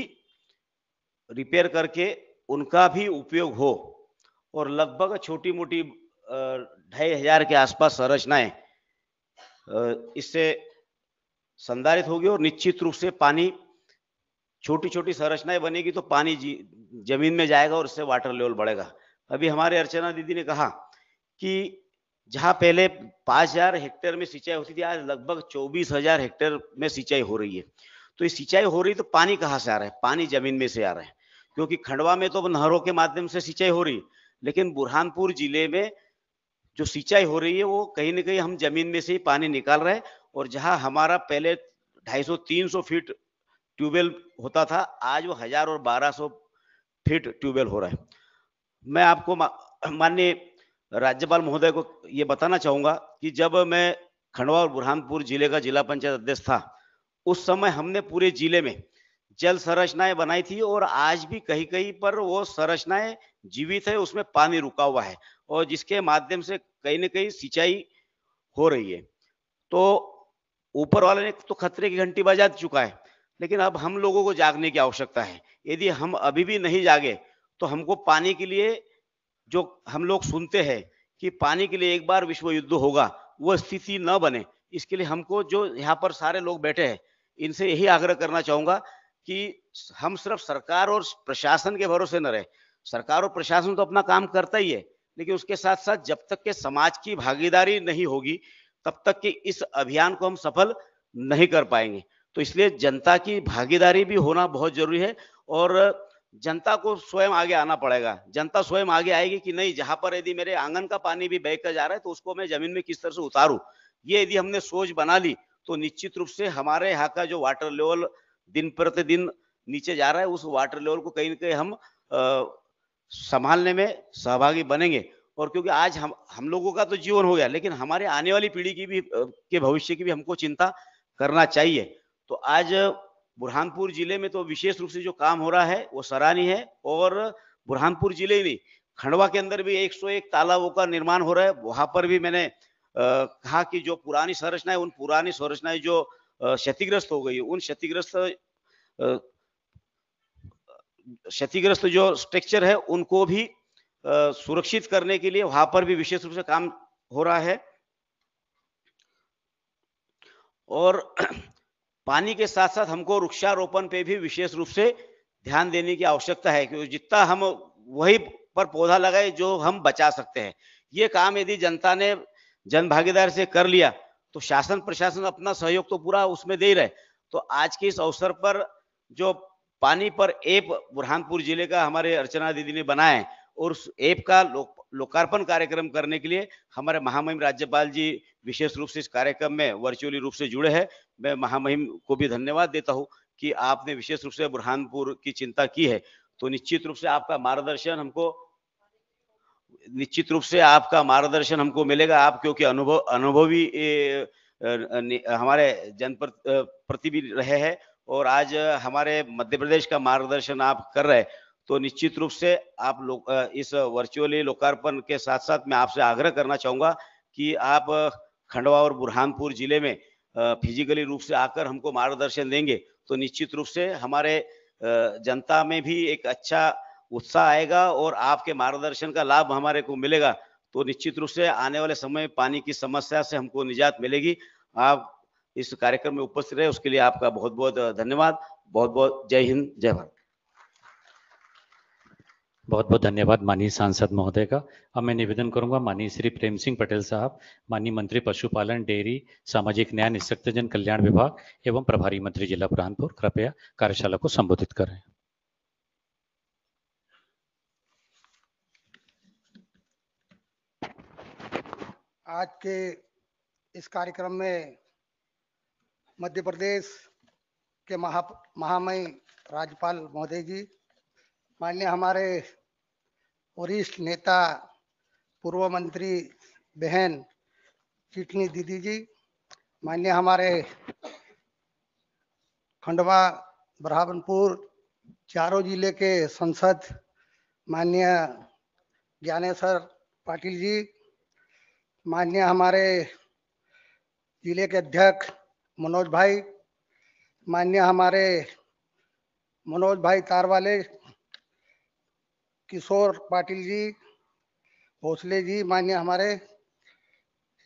रिपेयर करके उनका भी उपयोग हो और लगभग छोटी मोटी 2500 के आसपास संरचनाएं इससे संधारित होगी और निश्चित रूप से पानी, छोटी छोटी संरचनाएं बनेगी तो पानी जमीन में जाएगा और उससे वाटर लेवल बढ़ेगा। अभी हमारे अर्चना दीदी ने कहा कि जहां पहले 5000 हेक्टेयर में सिंचाई होती थी, आज लगभग 24000 हेक्टेयर में सिंचाई हो रही है। तो ये सिंचाई हो रही तो पानी कहाँ से आ रहा है? पानी जमीन में से आ रहा है, क्योंकि खंडवा में तो नहरों के माध्यम से सिंचाई हो रही, लेकिन बुरहानपुर जिले में जो सिंचाई हो रही है वो कहीं ना कहीं हम जमीन में से ही पानी निकाल रहे हैं। और जहां हमारा पहले 250-300 फीट ट्यूबवेल होता था, आज वो 1000 और 1200 फीट ट्यूबवेल हो रहा है। मैं आपको माननीय राज्यपाल महोदय को ये बताना चाहूंगा कि जब मैं खंडवा और बुरहानपुर जिले का जिला पंचायत अध्यक्ष था, उस समय हमने पूरे जिले में जल संरचनाएं बनाई थी और आज भी कहीं कहीं पर वो संरचनाएं जीवित है, उसमें पानी रुका हुआ है और जिसके माध्यम से कहीं ना कहीं सिंचाई हो रही है। तो ऊपर वाले ने तो खतरे की घंटी बजा चुका है, लेकिन अब हम लोगों को जागने की आवश्यकता है। यदि हम अभी भी नहीं जागे तो हमको पानी के लिए, जो हम लोग सुनते हैं कि पानी के लिए एक बार विश्व युद्ध होगा, वो स्थिति न बने, इसके लिए हमको, जो यहाँ पर सारे लोग बैठे हैं, इनसे यही आग्रह करना चाहूंगा कि हम सिर्फ सरकार और प्रशासन के भरोसे न रहे। सरकार और प्रशासन तो अपना काम करता ही है, लेकिन उसके साथ साथ जब तक के समाज की भागीदारी नहीं होगी तब तक के इस अभियान को हम सफल नहीं कर पाएंगे। तो इसलिए जनता की भागीदारी भी होना बहुत जरूरी है और जनता को स्वयं आगे आना पड़ेगा। जनता स्वयं आगे आएगी कि नहीं, जहां पर यदि मेरे आंगन का पानी भी बह कर जा रहा है तो उसको मैं जमीन में किस तरह से उतारूं, ये यदि हमने सोच बना ली तो निश्चित रूप से हमारे यहाँ का जो वाटर लेवल दिन प्रतिदिन नीचे जा रहा है, उस वाटर लेवल को कहीं ना कहीं हम संभालने में सहभागी बनेंगे। और क्योंकि आज हम लोगों का तो जीवन हो गया, लेकिन हमारे आने वाली पीढ़ी की भी के भविष्य की भी हमको चिंता करना चाहिए। तो आज बुरहानपुर जिले में तो विशेष रूप से जो काम हो रहा है वो सराहनीय है। और बुरहानपुर जिले ही नहीं, खंडवा के अंदर भी 101 तालाबों का निर्माण हो रहा है। वहां पर भी मैंने कहा कि जो पुरानी संरचनाएं, उन पुरानी संरचनाएं जो क्षतिग्रस्त हो गई, उन क्षतिग्रस्त जो स्ट्रक्चर है उनको भी सुरक्षित करने के लिए वहां पर भी विशेष रूप से काम हो रहा है। और पानी के साथ साथ हमको वृक्षारोपण पे भी विशेष रूप से ध्यान देने की आवश्यकता है, क्योंकि जितना हम वही पर पौधा लगाए जो हम बचा सकते हैं। ये काम यदि जनता ने जन भागीदारी से कर लिया तो शासन प्रशासन अपना सहयोग तो पूरा उसमें दे ही रहे। तो आज के इस अवसर पर जो पानी पर ऐप बुरहानपुर जिले का हमारे अर्चना दीदी ने बनाया है, और उस ऐप का लोकार्पण कार्यक्रम करने के लिए हमारे महामहिम राज्यपाल जी विशेष रूप से इस कार्यक्रम में वर्चुअली रूप से जुड़े हैं। मैं महामहिम को भी धन्यवाद देता हूं कि आपने विशेष रूप से बुरहानपुर की चिंता की है। तो निश्चित रूप से आपका मार्गदर्शन हमको मिलेगा। आप क्योंकि अनुभवी हमारे जनप्रति भी रहे हैं और आज हमारे मध्य प्रदेश का मार्गदर्शन आप कर रहे हैं, तो निश्चित रूप से आप लोग इस वर्चुअली लोकार्पण के साथ साथ मैं आपसे आग्रह करना चाहूंगा कि आप खंडवा और बुरहानपुर जिले में फिजिकली रूप से आकर हमको मार्गदर्शन देंगे तो निश्चित रूप से हमारे जनता में भी एक अच्छा उत्साह आएगा और आपके मार्गदर्शन का लाभ हमारे को मिलेगा। तो निश्चित रूप से आने वाले समय में पानी की समस्या से हमको निजात मिलेगी। आप इस कार्यक्रम में उपस्थित रहे उसके लिए आपका बहुत बहुत धन्यवाद। बहुत बहुत जय हिंद, जय भारत। बहुत बहुत धन्यवाद माननीय सांसद महोदय का। अब मैं निवेदन करूंगा माननीय श्री प्रेम सिंह पटेल साहब, माननीय मंत्री पशुपालन, डेयरी, सामाजिक न्याय, निःशक्तजन कल्याण विभाग एवं प्रभारी मंत्री जिला बुरहानपुर, कृपया कार्यशाला को संबोधित करें। आज के इस कार्यक्रम में मध्य प्रदेश के महामहिम राज्यपाल महोदय जी, माननीय हमारे वरिष्ठ नेता पूर्व मंत्री बहन चिटनी दीदी जी, माननीय हमारे खंडवा बुरहानपुर चारों जिले के सांसद माननीय ज्ञानेश्वर पाटिल जी, माननीय हमारे जिले के अध्यक्ष मनोज भाई, माननीय हमारे मनोज भाई तारवाले, किशोर पाटिल जी, भोसले जी, माननीय हमारे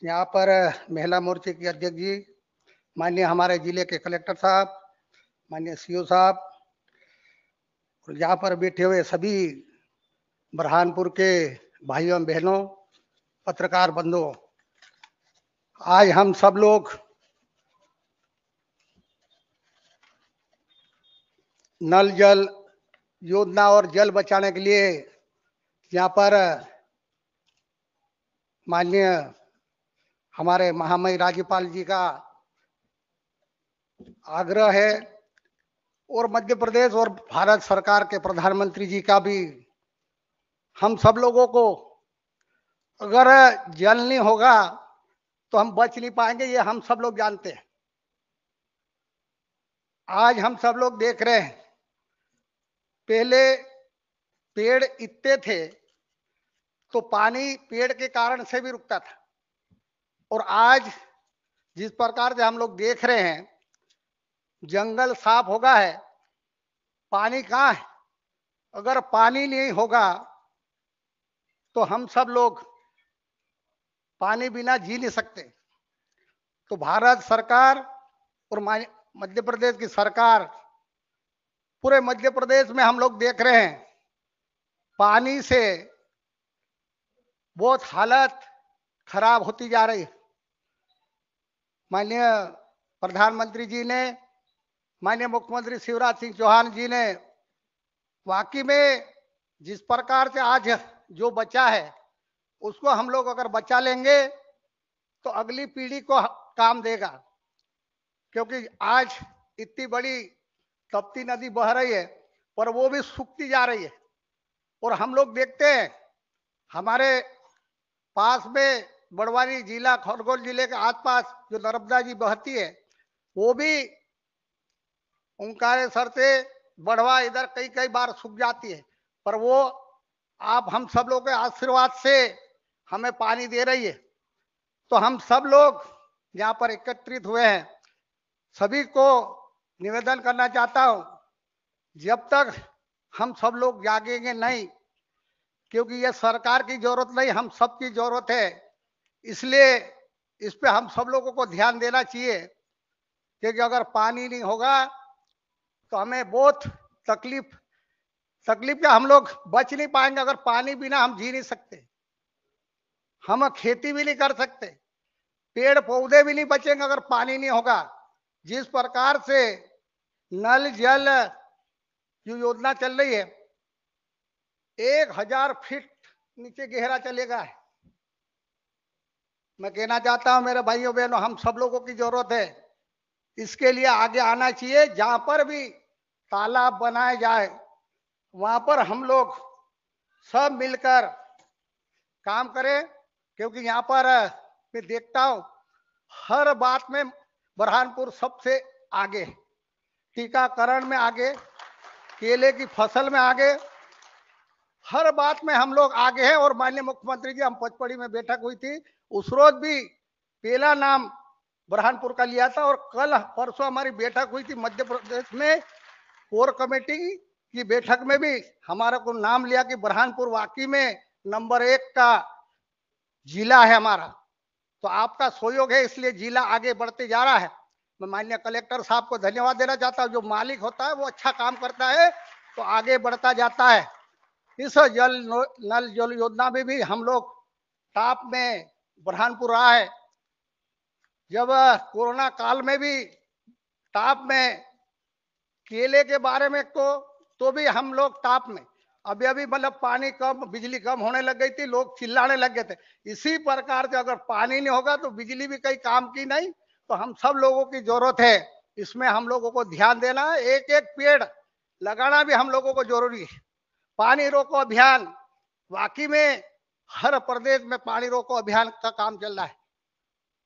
यहाँ पर महिला मोर्चे के अध्यक्ष जी, माननीय हमारे जिले के कलेक्टर साहब, माननीय सीओ साहब, और यहाँ पर बैठे हुए सभी बुरहानपुर के भाइयों बहनों, पत्रकार बंधुओं, आज हम सब लोग नल जल योजना और जल बचाने के लिए यहाँ पर माननीय हमारे महामहिम राज्यपाल जी का आग्रह है और मध्य प्रदेश और भारत सरकार के प्रधानमंत्री जी का भी, हम सब लोगों को अगर जल नहीं होगा तो हम बच नहीं पाएंगे, ये हम सब लोग जानते हैं। आज हम सब लोग देख रहे हैं, पहले पेड़ इतने थे तो पानी पेड़ के कारण से भी रुकता था, और आज जिस प्रकार से हम लोग देख रहे हैं जंगल साफ हो गया है, पानी कहाँ है? अगर पानी नहीं होगा तो हम सब लोग पानी बिना जी नहीं सकते। तो भारत सरकार और मध्य प्रदेश की सरकार, पूरे मध्य प्रदेश में हम लोग देख रहे हैं पानी से बहुत हालत खराब होती जा रही है। माननीय प्रधानमंत्री जी ने, माननीय मुख्यमंत्री शिवराज सिंह चौहान जी ने वाकई में जिस प्रकार से आज जो बचा है उसको हम लोग अगर बचा लेंगे तो अगली पीढ़ी को काम देगा, क्योंकि आज इतनी बड़ी तपती नदी बह रही है पर वो भी सूखती जा रही है। और हम लोग देखते हैं हमारे पास में बड़वानी जिला खरगोन जिले के आसपास जो नर्मदा जी बहती है वो भी ओंकारेश्वर से बढ़वा इधर कई कई बार सूख जाती है, पर वो आप हम सब लोगों के आशीर्वाद से हमें पानी दे रही है। तो हम सब लोग यहाँ पर एकत्रित हुए हैं, सभी को निवेदन करना चाहता हूं, जब तक हम सब लोग जागेंगे नहीं, क्योंकि ये सरकार की जरूरत नहीं, हम सबकी जरूरत है, इसलिए इस पे हम सब लोगों को ध्यान देना चाहिए। क्योंकि अगर पानी नहीं होगा तो हमें बहुत तकलीफ का हम लोग बच नहीं पाएंगे। अगर पानी बिना हम जी नहीं सकते, हम खेती भी नहीं कर सकते, पेड़ पौधे भी नहीं बचेंगे अगर पानी नहीं होगा। जिस प्रकार से नल जल जो योजना चल रही है 1000 फीट नीचे गहरा चलेगा है। मैं कहना चाहता हूं मेरे भाइयों बहनों, हम सब लोगों की जरूरत है, इसके लिए आगे आना चाहिए। जहां पर भी तालाब बनाए जाए वहां पर हम लोग सब मिलकर काम करें, क्योंकि यहाँ पर मैं देखता हूं हर बात में बुरहानपुर सबसे आगे, टीकाकरण में आगे, केले की फसल में आगे, हर बात में हम लोग आगे हैं। और माननीय मुख्यमंत्री जी, हम पचपड़ी में बैठक हुई थी, उस रोज भी पहला नाम बुरहानपुर का लिया था। और कल परसों हमारी बैठक हुई थी मध्य प्रदेश में, कोर कमेटी की बैठक में भी हमारा को नाम लिया कि बुरहानपुर वाकई में नंबर 1 का जिला है हमारा। तो आपका सहयोग है, इसलिए जिला आगे बढ़ते जा रहा है। मैं माननीय कलेक्टर साहब को धन्यवाद देना चाहता हूँ, जो मालिक होता है वो अच्छा काम करता है तो आगे बढ़ता जाता है। इस नल जल योजना में भी हम लोग टॉप में बुरहानपुर रहा है। जब कोरोना काल में भी टॉप में, केले के बारे में तो भी हम लोग टॉप में। अभी मतलब पानी कम, बिजली कम होने लग गई थी, लोग चिल्लाने लग गए थे। इसी प्रकार से अगर पानी नहीं होगा तो बिजली भी कई काम की नहीं। तो हम सब लोगों की जरूरत है, इसमें हम लोगों को ध्यान देना है। एक एक पेड़ लगाना भी हम लोगों को जरूरी है। पानी रोको अभियान, वाकई में हर प्रदेश में पानी रोको अभियान का काम चल रहा है,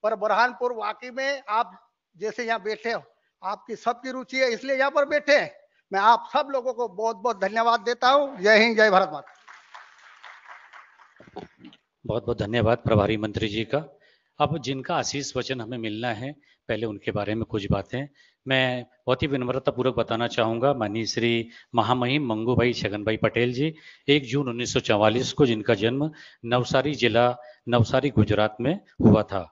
पर बुरहानपुर वाकई में आप जैसे यहाँ बैठे हो, आपकी सबकी रुचि है, इसलिए यहाँ पर बैठे हैं। मैं आप सब लोगों को बहुत बहुत धन्यवाद देता हूँ। जय हिंद, जय भारत माता। बहुत बहुत धन्यवाद प्रभारी मंत्री जी का। अब जिनका आशीष वचन हमें मिलना है, पहले उनके बारे में कुछ बातें मैं बहुत ही विनम्रता पूर्वक बताना चाहूँगा। माननीय श्री महामहिम मंगू भाई छगन भाई पटेल जी, 1 जून 1944 को जिनका जन्म नवसारी जिला, नवसारी गुजरात में हुआ था।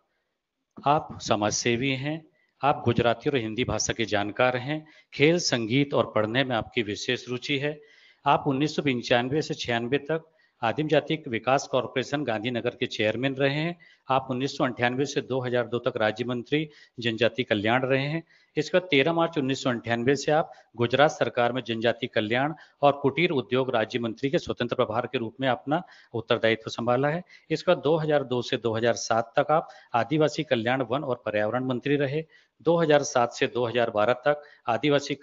आप समाज सेवी हैं, आप गुजराती और हिंदी भाषा के जानकार हैं, खेल, संगीत और पढ़ने में आपकी विशेष रुचि है। आप 1995 से 96 तक आदिम जाति विकास कॉरपोरेशन गांधीनगर के चेयरमैन रहे हैं। आप 1998 से 2002 तक राज्य मंत्री जनजाति कल्याण रहे हैं। इसके बाद 13 मार्च 1998 से आप गुजरात सरकार में जनजाति कल्याण और कुटीर उद्योग राज्य मंत्री के स्वतंत्र प्रभार के रूप में अपना उत्तरदायित्व संभाला है। इसके बाद 2002 से 2007 तक आप आदिवासी कल्याण, वन और पर्यावरण मंत्री रहे। 2007 से 2012 तक आदिवासी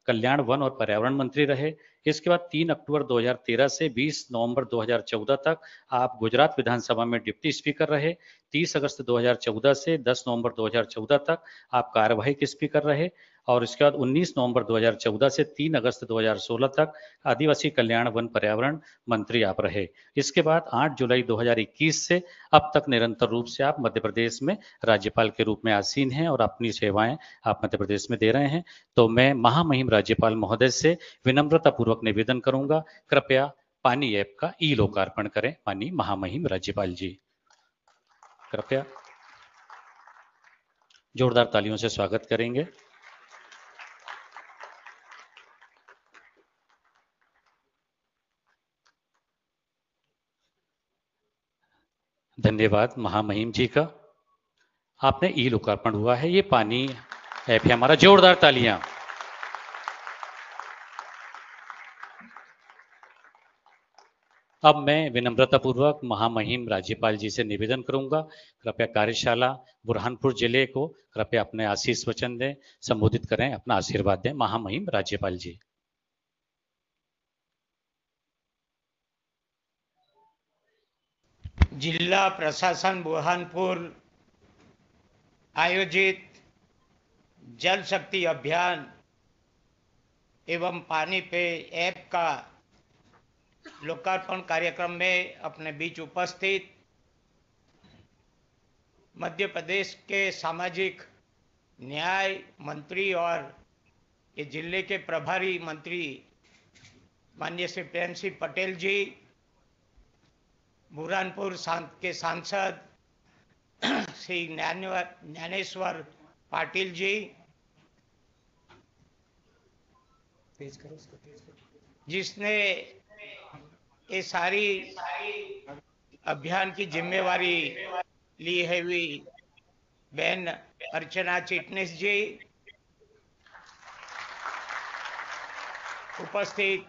कल्याण, वन और पर्यावरण मंत्री रहे। इसके बाद 3 अक्टूबर 2013 से 20 नवंबर 2014 तक आप गुजरात विधानसभा में डिप्टी स्पीकर रहे। 30 अगस्त 2014 से 10 नवंबर 2014 तक आप कार्यवाहक स्पीकर रहे। और इसके बाद 19 नवंबर 2014 से 3 अगस्त 2016 तक आदिवासी कल्याण, वन, पर्यावरण मंत्री आप रहे। इसके बाद 8 जुलाई 2021 से अब तक निरंतर रूप से आप मध्य प्रदेश में राज्यपाल के रूप में आसीन हैं और अपनी सेवाएं आप मध्य प्रदेश में दे रहे हैं। तो मैं महामहिम राज्यपाल महोदय से विनम्रता पूर्वक निवेदन करूंगा, कृपया पानी ऐप का ई लोकार्पण करें। माननीय महामहिम राज्यपाल जी, कृपया जोरदार तालियों से स्वागत करेंगे। धन्यवाद महामहिम जी का, आपने ई लोकार्पण हुआ है। ये पानी ऐप है हमारा, जोरदार तालियां। अब मैं विनम्रता पूर्वक महामहिम राज्यपाल जी से निवेदन करूंगा, कृपया कार्यशाला बुरहानपुर जिले को कृपया अपने आशीष वचन दें, संबोधित करें, अपना आशीर्वाद दें। महामहिम राज्यपाल जी। जिला प्रशासन बुरहानपुर आयोजित जल शक्ति अभियान एवं पानी पे ऐप का लोकार्पण कार्यक्रम में अपने बीच उपस्थित मध्य प्रदेश के सामाजिक न्याय मंत्री और ये जिले के प्रभारी मंत्री माननीय श्री प्रेम सिंह पटेल जी, बुरहानपुर के सांसद श्री ज्ञानेश्वर पाटिल जी, जिसने ये सारी अभियान की जिम्मेवारी ली है हुई बहन अर्चना चिटनिस जी, उपस्थित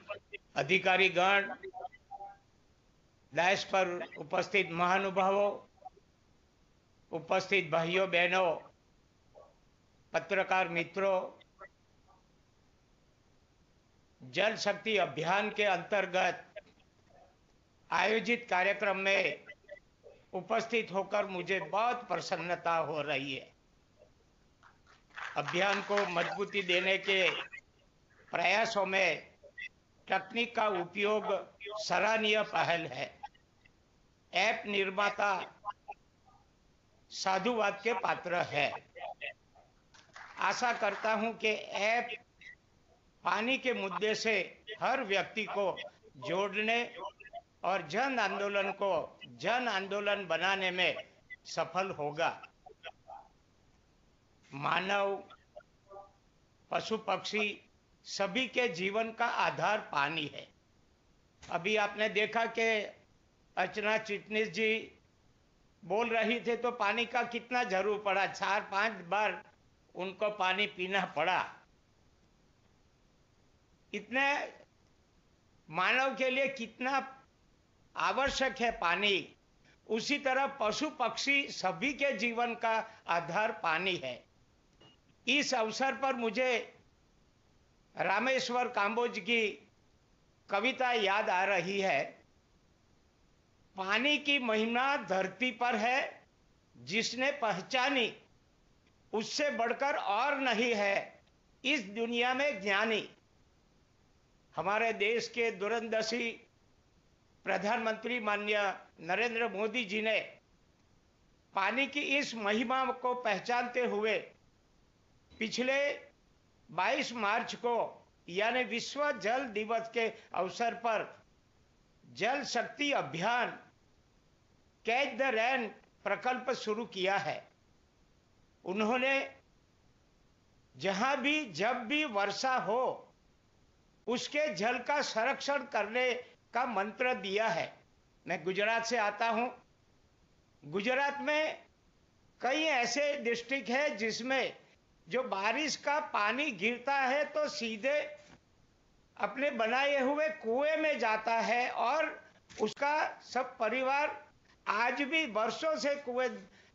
अधिकारीगण, डायस पर उपस्थित महानुभावों, उपस्थित भाइयों बहनों, पत्रकार मित्रों, जल शक्ति अभियान के अंतर्गत आयोजित कार्यक्रम में उपस्थित होकर मुझे बहुत प्रसन्नता हो रही है। अभियान को मजबूती देने के प्रयासों में तकनीक का उपयोग सराहनीय पहल है। ऐप निर्माता साधुवाद के पात्र है। आशा करता हूं कि ऐप पानी के मुद्दे से हर व्यक्ति को जोड़ने और जन आंदोलन को जन आंदोलन बनाने में सफल होगा। मानव, पशु पक्षी सभी के जीवन का आधार पानी है। अभी आपने देखा कि अर्चना चिटनिस जी बोल रही थे तो पानी का कितना जरूर पड़ा, 4-5 बार उनको पानी पीना पड़ा। इतने मानव के लिए कितना आवश्यक है पानी, उसी तरह पशु पक्षी सभी के जीवन का आधार पानी है। इस अवसर पर मुझे रामेश्वर काम्बोज की कविता याद आ रही है। पानी की महिमा धरती पर है, जिसने पहचानी उससे बढ़कर और नहीं है इस दुनिया में ज्ञानी। हमारे देश के दूरंदर्शी प्रधानमंत्री माननीय नरेंद्र मोदी जी ने पानी की इस महिमा को पहचानते हुए पिछले 22 मार्च को यानी विश्व जल दिवस के अवसर पर जल शक्ति अभियान कैच द रेन प्रकल्प शुरू किया है। उन्होंने जहां भी जब भी वर्षा हो उसके जल का संरक्षण करने का मंत्र दिया है। मैं गुजरात से आता हूं। गुजरात में कई ऐसे डिस्ट्रिक्ट है जिसमें जो बारिश का पानी गिरता है तो सीधे अपने बनाए हुए कुएं में जाता है और उसका सब परिवार आज भी वर्षों से कुएं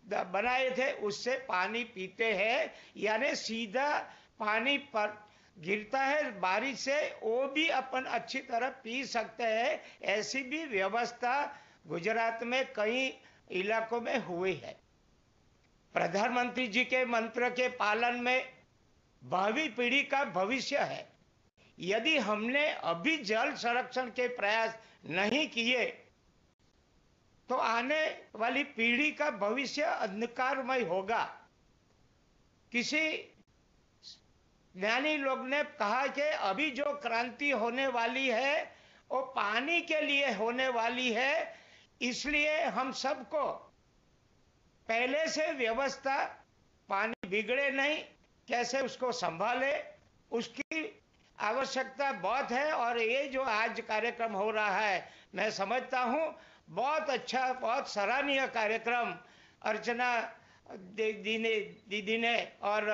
बनाए थे उससे पानी पीते हैं। यानी सीधा पानी पर गिरता है बारिश से, वो भी अपन अच्छी तरह पी सकते हैं। ऐसी भी व्यवस्था गुजरात में कई इलाकों में हुई है। प्रधानमंत्री जी के मंत्र के पालन में भावी पीढ़ी का भविष्य है। यदि हमने अभी जल संरक्षण के प्रयास नहीं किए तो आने वाली पीढ़ी का भविष्य अंधकारमय होगा। किसी ज्ञानी लोग ने कहा कि अभी जो क्रांति होने वाली है वो पानी के लिए होने वाली है, इसलिए हम सबको पहले से व्यवस्था, पानी बिगड़े नहीं, कैसे उसको संभाले, उसकी आवश्यकता बहुत है। और ये जो आज कार्यक्रम हो रहा है मैं समझता हूँ बहुत अच्छा, बहुत सराहनीय कार्यक्रम अर्चना दीदी ने और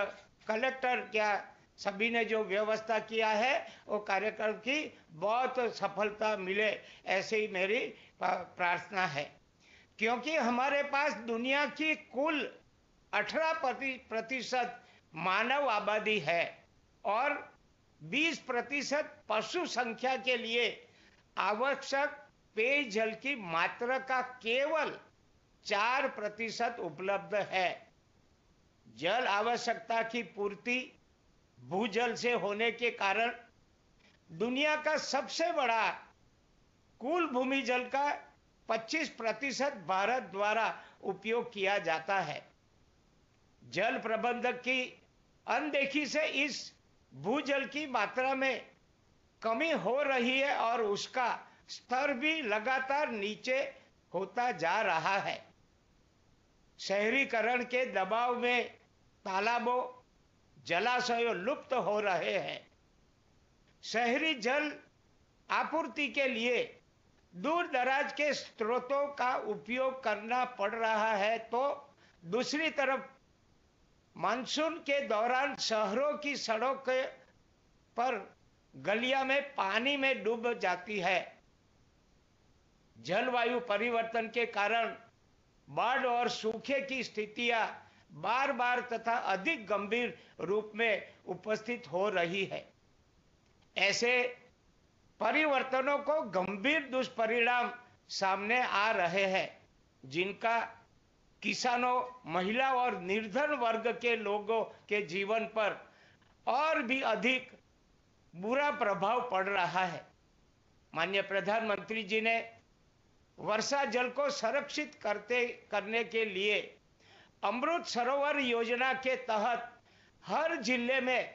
कलेक्टर क्या सभी ने जो व्यवस्था किया है वो कार्यक्रम की बहुत सफलता मिले, ऐसे ही मेरी प्रार्थना है। क्योंकि हमारे पास दुनिया की कुल 18% मानव आबादी है और 20% पशु संख्या के लिए आवश्यक पेयजल की मात्रा का केवल 4% उपलब्ध है। जल आवश्यकता की पूर्ति भूजल से होने के कारण दुनिया का सबसे बड़ा कुल भूमि जल का 25% भारत द्वारा उपयोग किया जाता है। जल प्रबंधन की अनदेखी से इस भूजल की मात्रा में कमी हो रही है और उसका स्तर भी लगातार नीचे होता जा रहा है। शहरीकरण के दबाव में तालाबों, जलाशयों लुप्त हो रहे हैं। शहरी जल आपूर्ति के लिए दूर दराज के स्रोतों का उपयोग करना पड़ रहा है, तो दूसरी तरफ मानसून के दौरान शहरों की सड़कों पर गलियां में पानी में डूब जाती है। जलवायु परिवर्तन के कारण बाढ़ और सूखे की स्थितियां बार बार तथा अधिक गंभीर रूप में उपस्थित हो रही है। ऐसे परिवर्तनों को गंभीर दुष्परिणाम सामने आ रहे हैं, जिनका किसानों, महिला और निर्धन वर्ग के लोगों के जीवन पर और भी अधिक बुरा प्रभाव पड़ रहा है। माननीय प्रधानमंत्री जी ने वर्षा जल को संरक्षित करने के लिए अमृत सरोवर योजना के तहत हर जिले में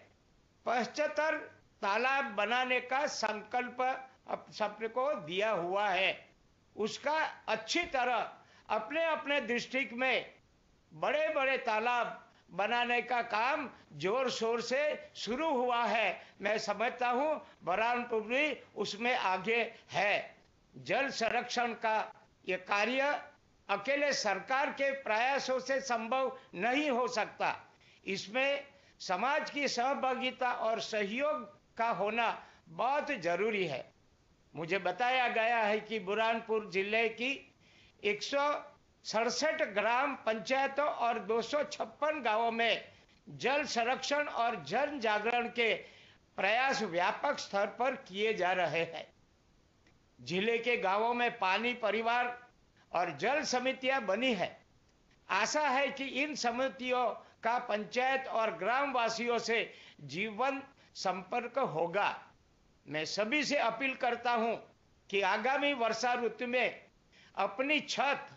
75 तालाब बनाने का संकल्प सबको दिया हुआ है। उसका अच्छी तरह अपने अपने डिस्ट्रिक्ट में बड़े बड़े तालाब बनाने का काम जोर शोर से शुरू हुआ है। मैं समझता हूं बुरहानपुर भी उसमें आगे है। जल संरक्षण का ये कार्य अकेले सरकार के प्रयासों से संभव नहीं हो सकता। इसमें समाज की सहभागिता और सहयोग का होना बहुत जरूरी है। मुझे बताया गया है कि बुरहानपुर जिले की 167 ग्राम पंचायतों और 256 गांवों में जल संरक्षण और जन जागरण के प्रयास व्यापक स्तर पर किए जा रहे हैं। जिले के गांवों में पानी परिवार और जल समितियां बनी है। आशा है कि इन समितियों का पंचायत और ग्रामवासियों से जीवन संपर्क होगा। मैं सभी से अपील करता हूं कि आगामी वर्षा ऋतु में अपनी छत,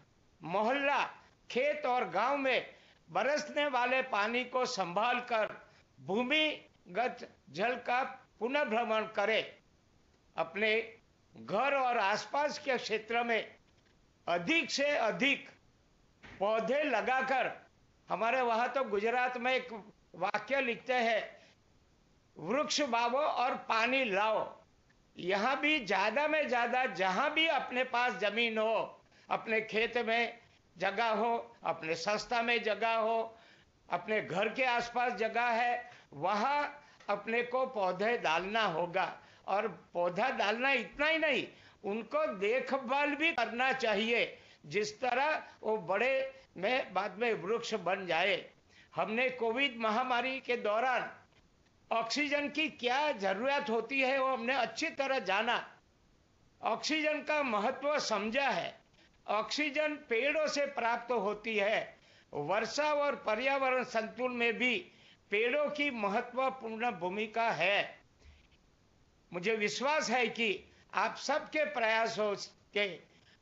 मोहल्ला, खेत और गांव में बरसने वाले पानी को संभाल कर भूमिगत जल का पुनर्भ्रमण करें। अपने घर और आसपास के क्षेत्र में अधिक से अधिक पौधे लगाकर, हमारे वहां तो गुजरात में एक वाक्य लिखते हैं, वृक्ष बावो और पानी लाओ। यहां भी ज्यादा में ज्यादा जहां भी अपने पास जमीन हो, अपने खेत में जगह हो, अपने संस्था में जगह हो, अपने घर के आसपास जगह है, वहां अपने को पौधे डालना होगा। और पौधा डालना इतना ही नहीं, उनको देखभाल भी करना चाहिए, जिस तरह वो बड़े में बाद में वृक्ष बन जाए। हमने कोविड महामारी के दौरान ऑक्सीजन की क्या जरूरत होती है वो हमने अच्छी तरह जाना, ऑक्सीजन का महत्व समझा है। ऑक्सीजन पेड़ों से प्राप्त होती है। वर्षा और पर्यावरण संतुलन में भी पेड़ों की महत्वपूर्ण भूमिका है। मुझे विश्वास है कि आप सबके प्रयासों के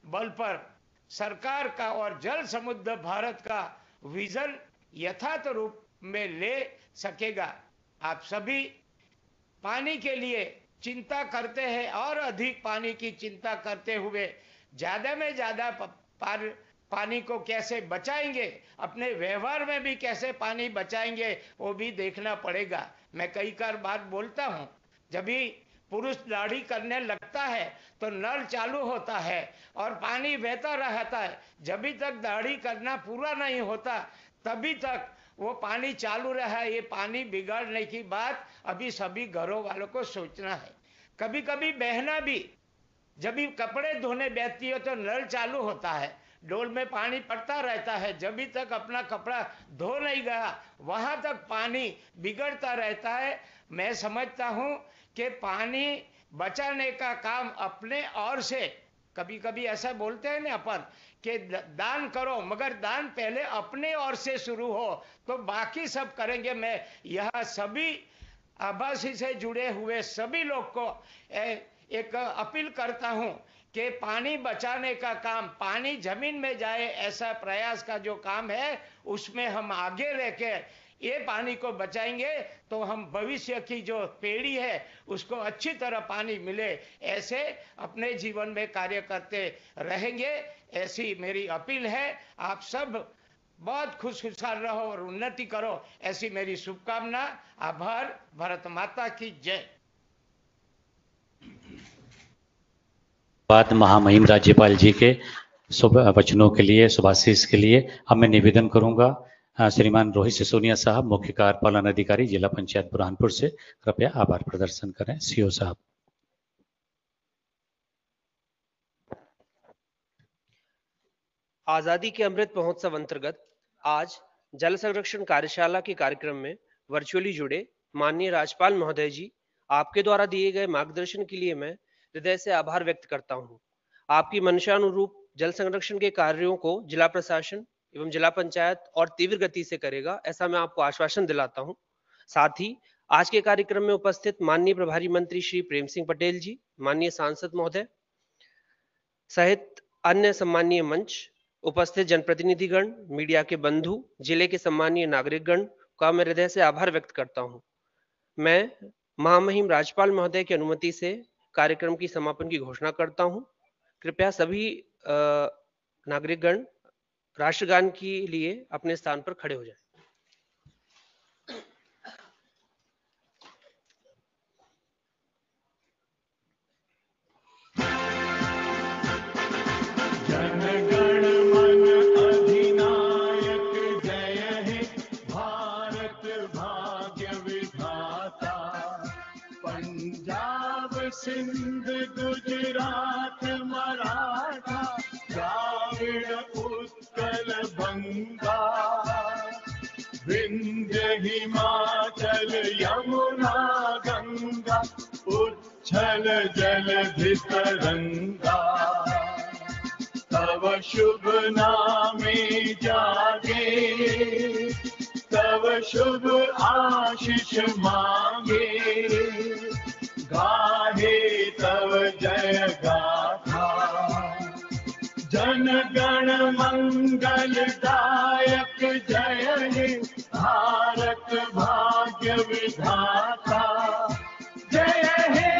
बल पर सरकार का और जल समृद्ध भारत का विजन यथार्थ रूप में ले सकेगा। आप सभी पानी के लिए चिंता करते हैं और अधिक पानी की चिंता करते हुए ज्यादा में ज्यादा पानी को कैसे बचाएंगे, अपने व्यवहार में भी कैसे पानी बचाएंगे, वो भी देखना पड़ेगा। मैं कई बार बोलता हूं, जब भी पुरुष दाढ़ी करने लगता है तो नल चालू होता है और पानी बहता रहता है। जब तक दाढ़ी करना पूरा नहीं होता तभी तक वो पानी चालू रहा। ये पानी बिगड़ने की बात अभी सभी घरों वालों को सोचना है। कभी कभी बहना भी, जब भी कपड़े धोने बैठती हो तो नल चालू होता है, डोल में पानी पड़ता रहता है, जब भी तक अपना कपड़ा धो नहीं गया वहां तक पानी बिगड़ता रहता है। मैं समझता हूं कि पानी बचाने का काम अपने ओर से, कभी कभी ऐसा बोलते हैं ना अपन कि दान करो, मगर दान पहले अपने ओर से शुरू हो तो बाकी सब करेंगे। मैं यह सभी आभासी से जुड़े हुए सभी लोग को एक अपील करता हूं कि पानी बचाने का काम, पानी जमीन में जाए ऐसा प्रयास का जो काम है उसमें हम आगे रहकर ये पानी को बचाएंगे तो हम भविष्य की जो पीढ़ी है उसको अच्छी तरह पानी मिले, ऐसे अपने जीवन में कार्य करते रहेंगे। ऐसी मेरी अपील है। आप सब बहुत खुशहाल रहो और उन्नति करो, ऐसी मेरी शुभकामना। आभार। भारत माता की जय। बाद महामहिम राज्यपाल जी के शुभ वचनों के लिए, शुभाशीष के लिए अब मैं निवेदन करूंगा श्रीमान रोहित सिसोदिया साहब, मुख्य कार्यपालन अधिकारी जिला पंचायत बुरहानपुर से कृपया आभार प्रदर्शन करें। सीओ साहब। आजादी के अमृत महोत्सव अंतर्गत आज जल संरक्षण कार्यशाला के कार्यक्रम में वर्चुअली जुड़े माननीय राज्यपाल महोदय जी, आपके द्वारा दिए गए मार्गदर्शन के लिए मैं हृदय से आभार व्यक्त करता हूं। आपकी मंशानुरूप जल संरक्षण के कार्यों को जिला प्रशासन एवं जिला पंचायत और तीव्र गति से करेगा, ऐसा मैं आपको आश्वासन दिलाता हूं। साथ ही आज के कार्यक्रम में उपस्थित माननीय प्रभारी मंत्री श्री प्रेम सिंह पटेल जी, माननीय सांसद महोदय सहित अन्य सम्मानीय मंच उपस्थित जनप्रतिनिधिगण, मीडिया के बंधु, जिले के सम्मानीय नागरिकगण का मैं हृदय से आभार व्यक्त करता हूं। मैं महामहिम राज्यपाल महोदय की अनुमति से कार्यक्रम की समापन की घोषणा करता हूं। कृपया सभी नागरिकगण राष्ट्रगान के लिए अपने स्थान पर खड़े हो जाएं। जनगण मन अधिनायक जय हे भारत भाग्य विधाता। पंजाब सिंध गुजरात मराठा द्राविड़ उत्कल बंगा। विंध्य हिमाचल यमुना गंगा उच्छल जलधि तरंगा। तव शुभ नामे जागे, तव शुभ आशीष मांगे। गाहे तव जय गाथा, जन गण मंगल दायक जय हे भारत भाग्य विधाता। जय हे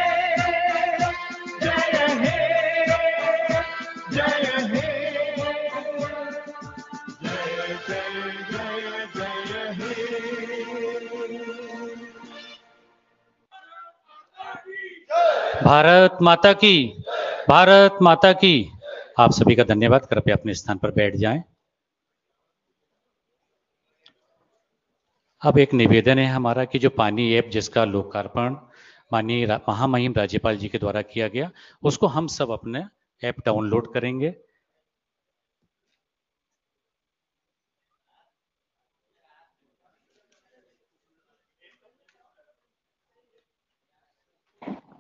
जय हे जय हे जय जय जय जय हे। भारत माता की, भारत माता की। आप सभी का धन्यवाद। कृपया अपने स्थान पर बैठ जाएं। अब एक निवेदन है हमारा कि जो पानी ऐप जिसका लोकार्पण माननीय महामहिम राज्यपाल जी के द्वारा किया गया, उसको हम सब अपने ऐप डाउनलोड करेंगे।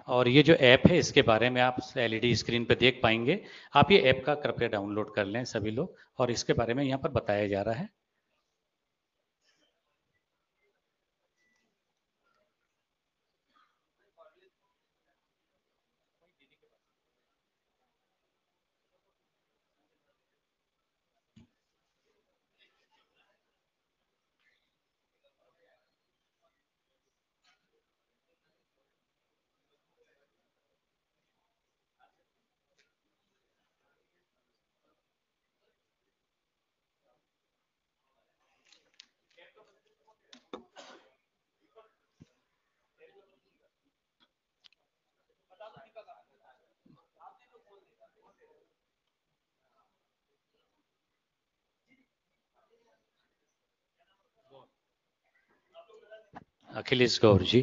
और ये जो ऐप है इसके बारे में आप एलईडी स्क्रीन पर देख पाएंगे। आप ये ऐप का कृपया डाउनलोड कर लें सभी लोग, और इसके बारे में यहाँ पर बताया जा रहा है। अखिलेश गौर जी।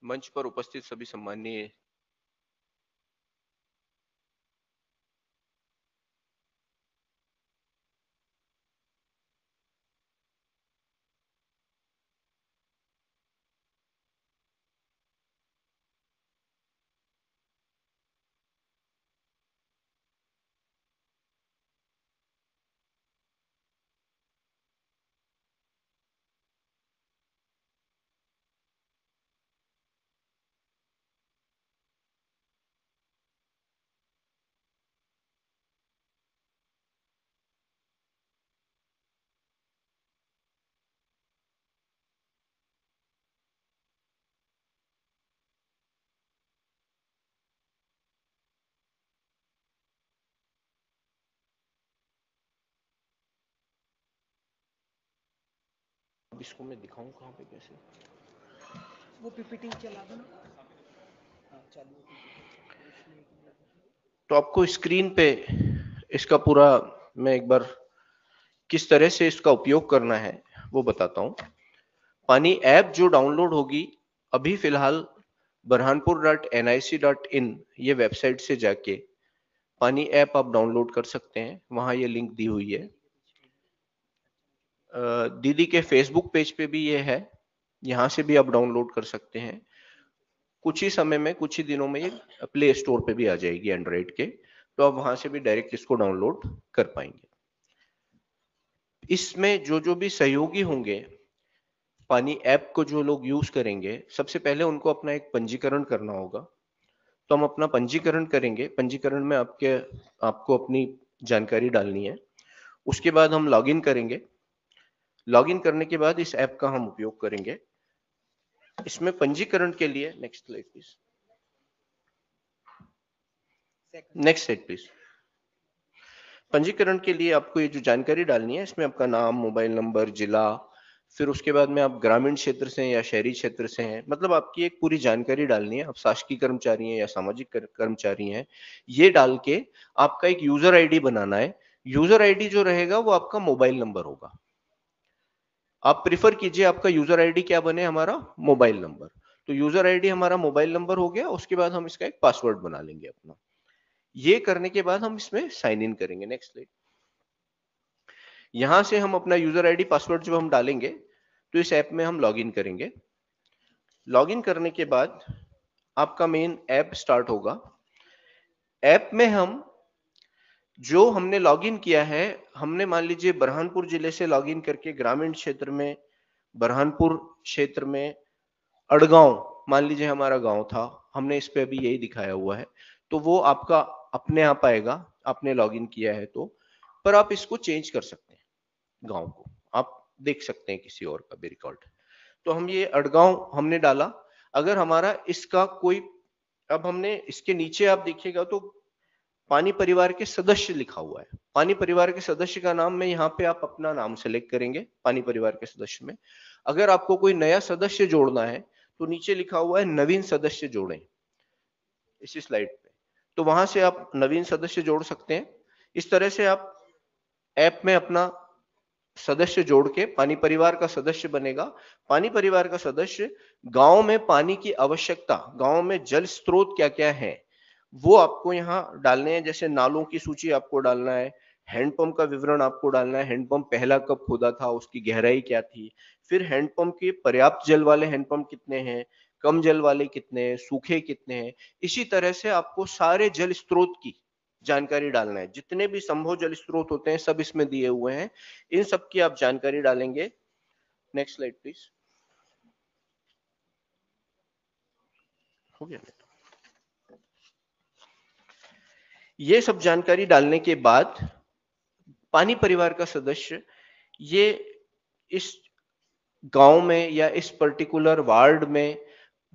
मंच पर उपस्थित सभी सम्माननीय इसको मैं दिखाऊं कहां पे कैसे? वो पीपीटी चला दो ना। तो आपको स्क्रीन पे इसका पूरा मैं एक बार किस तरह से इसका उपयोग करना है वो बताता हूं। पानी ऐप जो डाउनलोड होगी अभी फिलहाल burhanpur.nic.in ये वेबसाइट से जाके पानी ऐप आप डाउनलोड कर सकते हैं, वहां ये लिंक दी हुई है। दीदी के फेसबुक पेज पे भी ये है, यहां से भी आप डाउनलोड कर सकते हैं। कुछ ही समय में, कुछ ही दिनों में ये प्ले स्टोर पे भी आ जाएगी एंड्रॉइड के, तो आप वहां से भी डायरेक्ट इसको डाउनलोड कर पाएंगे। इसमें जो जो भी सहयोगी होंगे, पानी ऐप को जो लोग यूज करेंगे, सबसे पहले उनको अपना एक पंजीकरण करना होगा। तो हम अपना पंजीकरण करेंगे। पंजीकरण में आपको अपनी जानकारी डालनी है। उसके बाद हम लॉगिन करेंगे। लॉगिन करने के बाद इस ऐप का हम उपयोग करेंगे। इसमें पंजीकरण के लिए next slide please, next slide please. पंजीकरण के लिए आपको ये जो जानकारी डालनी है, इसमें आपका नाम, मोबाइल नंबर, जिला, फिर उसके बाद में आप ग्रामीण क्षेत्र से हैं या शहरी क्षेत्र से हैं, मतलब आपकी एक पूरी जानकारी डालनी है। आप शासकीय कर्मचारी हैं या सामाजिक कर्मचारी हैं, ये डाल के आपका एक यूजर आईडी बनाना है। यूजर आईडी जो रहेगा वो आपका मोबाइल नंबर होगा। आप प्रिफर कीजिए आपका यूजर आईडी क्या बने, हमारा मोबाइल नंबर। तो यूजर आईडी हमारा मोबाइल नंबर हो गया। उसके बाद हम इसका एक पासवर्ड बना लेंगे अपना। ये करने के बाद हम इसमें साइन इन करेंगे। Next slide. यहां से हम अपना यूजर आईडी पासवर्ड जब हम डालेंगे तो इस ऐप में हम लॉगिन करेंगे। लॉगिन करने के बाद आपका मेन ऐप स्टार्ट होगा। ऐप में हम जो हमने लॉगिन किया है, हमने मान लीजिए बुरहानपुर जिले से लॉगिन करके ग्रामीण क्षेत्र में, बुरहानपुर क्षेत्र में अड़गांव मान लीजिए हमारा गांव था, हमने इस पे अभी यही दिखाया हुआ है, तो वो आपका अपने आप आएगा, आपने लॉगिन किया है तो। पर आप इसको चेंज कर सकते हैं, गांव को आप देख सकते हैं किसी और का भी रिकॉर्ड। तो हम ये अड़गांव हमने डाला। अगर हमारा इसका कोई, अब हमने इसके नीचे आप देखिएगा तो पानी परिवार के सदस्य लिखा हुआ है। पानी परिवार के सदस्य का नाम में यहाँ पे आप अपना नाम सेलेक्ट करेंगे पानी परिवार के सदस्य में। अगर आपको कोई नया सदस्य जोड़ना है तो नीचे लिखा हुआ है नवीन सदस्य जोड़ें, इसी स्लाइड पे, तो वहां से आप नवीन सदस्य जोड़ सकते हैं। इस तरह से आप ऐप में अपना सदस्य जोड़ के पानी परिवार का सदस्य बनेगा। पानी परिवार का सदस्य गांव में पानी की आवश्यकता, गांव में जल स्रोत क्या क्या है वो आपको यहाँ डालने हैं। जैसे नालों की सूची आपको डालना है, हैंडपंप का विवरण आपको डालना है, हैंडपंप पहला कब खोदा था, उसकी गहराई क्या थी, फिर हैंडपंप के पर्याप्त जल वाले हैंडपंप कितने हैं, कम जल वाले कितने हैं, सूखे कितने हैं। इसी तरह से आपको सारे जल स्रोत की जानकारी डालना है। जितने भी संभव जल स्रोत होते हैं सब इसमें दिए हुए हैं, इन सब की आप जानकारी डालेंगे। Next slide please. हो गया। ये सब जानकारी डालने के बाद पानी परिवार का सदस्य ये इस गांव में या इस पर्टिकुलर वार्ड में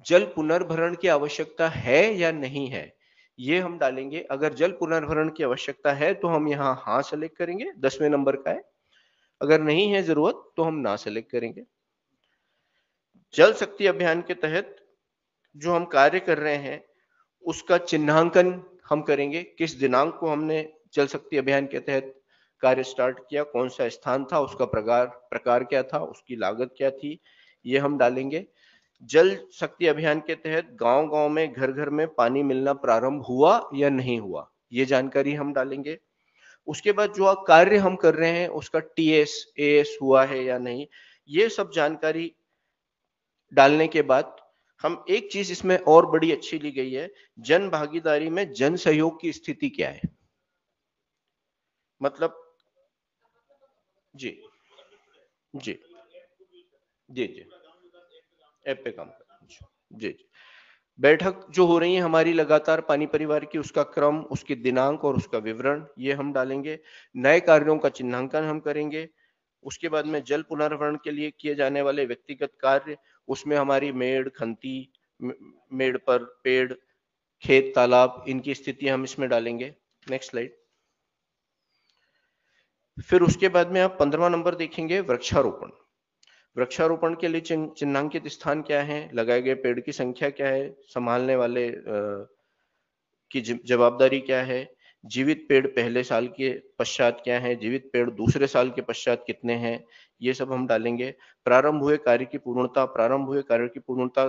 जल पुनर्भरण की आवश्यकता है या नहीं है, ये हम डालेंगे। अगर जल पुनर्भरण की आवश्यकता है तो हम यहाँ हाँ सेलेक्ट करेंगे, 10वें नंबर का है। अगर नहीं है जरूरत तो हम ना सेलेक्ट करेंगे। जल शक्ति अभियान के तहत जो हम कार्य कर रहे हैं उसका चिन्हांकन हम करेंगे, किस दिनांक को हमने जल शक्ति अभियान के तहत कार्य स्टार्ट किया, कौन सा स्थान था, उसका प्रकार क्या था, उसकी लागत क्या थी, ये हम डालेंगे। जल शक्ति अभियान के तहत गांव-गांव में, घर-घर में पानी मिलना प्रारंभ हुआ या नहीं हुआ, ये जानकारी हम डालेंगे। उसके बाद जो कार्य हम कर रहे हैं उसका टीएस एएस हुआ है या नहीं, ये सब जानकारी डालने के बाद हम एक चीज इसमें और बड़ी अच्छी ली गई है, जन भागीदारी में जन सहयोग की स्थिति क्या है। मतलब जी जी जी जी ऐप पे काम कर जी जी। बैठक जो हो रही है हमारी लगातार पानी परिवार की, उसका क्रम, उसके दिनांक और उसका विवरण ये हम डालेंगे। नए कार्यों का चिन्हांकन हम करेंगे। उसके बाद में जल पुनर्भरण के लिए किए जाने वाले व्यक्तिगत कार्य, उसमें हमारी मेड़, खंती, मेड़ पर पेड़, खेत, तालाब, इनकी स्थिति हम इसमें डालेंगे। Next slide. फिर उसके बाद में आप 15वां नंबर देखेंगे, वृक्षारोपण। वृक्षारोपण के लिए चिन्हांकित स्थान क्या है, लगाए गए पेड़ की संख्या क्या है, संभालने वाले की जवाबदारी क्या है, जीवित पेड़ पहले साल के पश्चात क्या है, जीवित पेड़ दूसरे साल के पश्चात कितने हैं, ये सब हम डालेंगे। प्रारंभ हुए कार्य की पूर्णता, प्रारंभ हुए कार्य की पूर्णता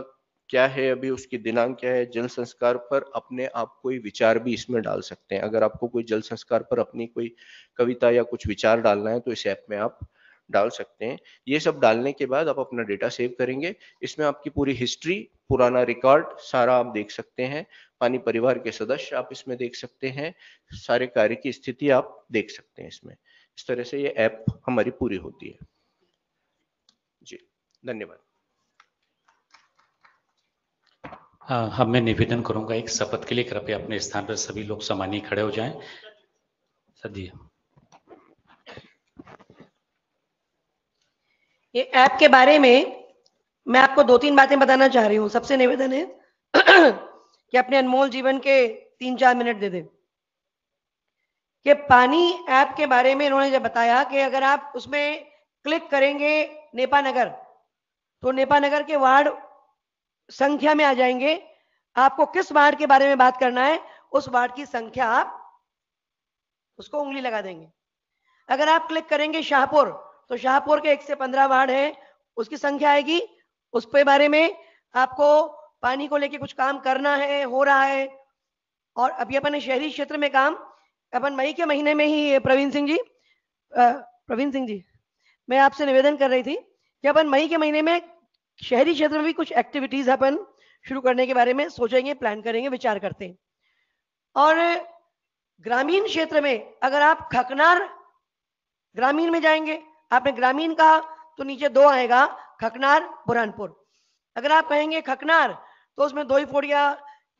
क्या है, अभी उसकी दिनांक क्या है। जल संस्कार पर अपने आप कोई विचार भी इसमें डाल सकते हैं। अगर आपको कोई जल संस्कार पर अपनी कोई कविता या कुछ विचार डालना है तो इस ऐप में आप डाल सकते हैं। ये सब डालने के बाद आप अपना डेटा सेव करेंगे। इसमें आपकी पूरी हिस्ट्री, पुराना रिकॉर्ड सारा आप देख सकते हैं। पानी परिवार के सदस्य आप इसमें देख सकते हैं, सारे कार्य की स्थिति आप देख सकते हैं इसमें। इस तरह से ये ऐप हमारी पूरी होती है। जी धन्यवाद। हाँ, मैं निवेदन करूंगा एक शपथ के लिए कृपया अपने स्थान पर सभी लोग सम्मानीय खड़े हो जाएं। सदी ये ऐप के बारे में मैं आपको 2-3 बातें बताना चाह रही हूँ। सबसे निवेदन है कि अपने अनमोल जीवन के 3-4 मिनट दे दें। कि पानी ऐप के बारे में इन्होंने जब बताया कि अगर आप उसमें क्लिक करेंगे नेपा नगर, तो नेपा नगर के वार्ड संख्या में आ जाएंगे। आपको किस वार्ड के बारे में बात करना है, उस वार्ड की संख्या आप उसको उंगली लगा देंगे। अगर आप क्लिक करेंगे शाहपुर, तो शाहपुर के 1 से 15 वार्ड है, उसकी संख्या आएगी। उस पे बारे में आपको पानी को लेके कुछ काम करना है, हो रहा है। और अभी अपन शहरी क्षेत्र में काम, अपन मई के महीने में ही प्रवीण सिंह जी मैं आपसे निवेदन कर रही थी कि अपन मई के महीने में शहरी क्षेत्र में भी कुछ एक्टिविटीज अपन शुरू करने के बारे में सोचेंगे, प्लान करेंगे, विचार करते हैं। और ग्रामीण क्षेत्र में अगर आप खकनार ग्रामीण में जाएंगे, आपने ग्रामीण कहा तो नीचे 2 आएगा, खकनार, बुरहानपुर। अगर आप कहेंगे खकनार तो उसमें दोई फोड़िया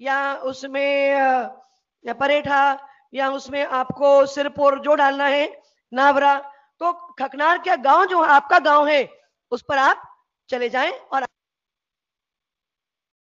या उसमें या परेठा या उसमें आपको सिरपुर जो डालना है, नावरा। तो खकनार का गांव जो आपका गांव है उस पर आप चले जाएं और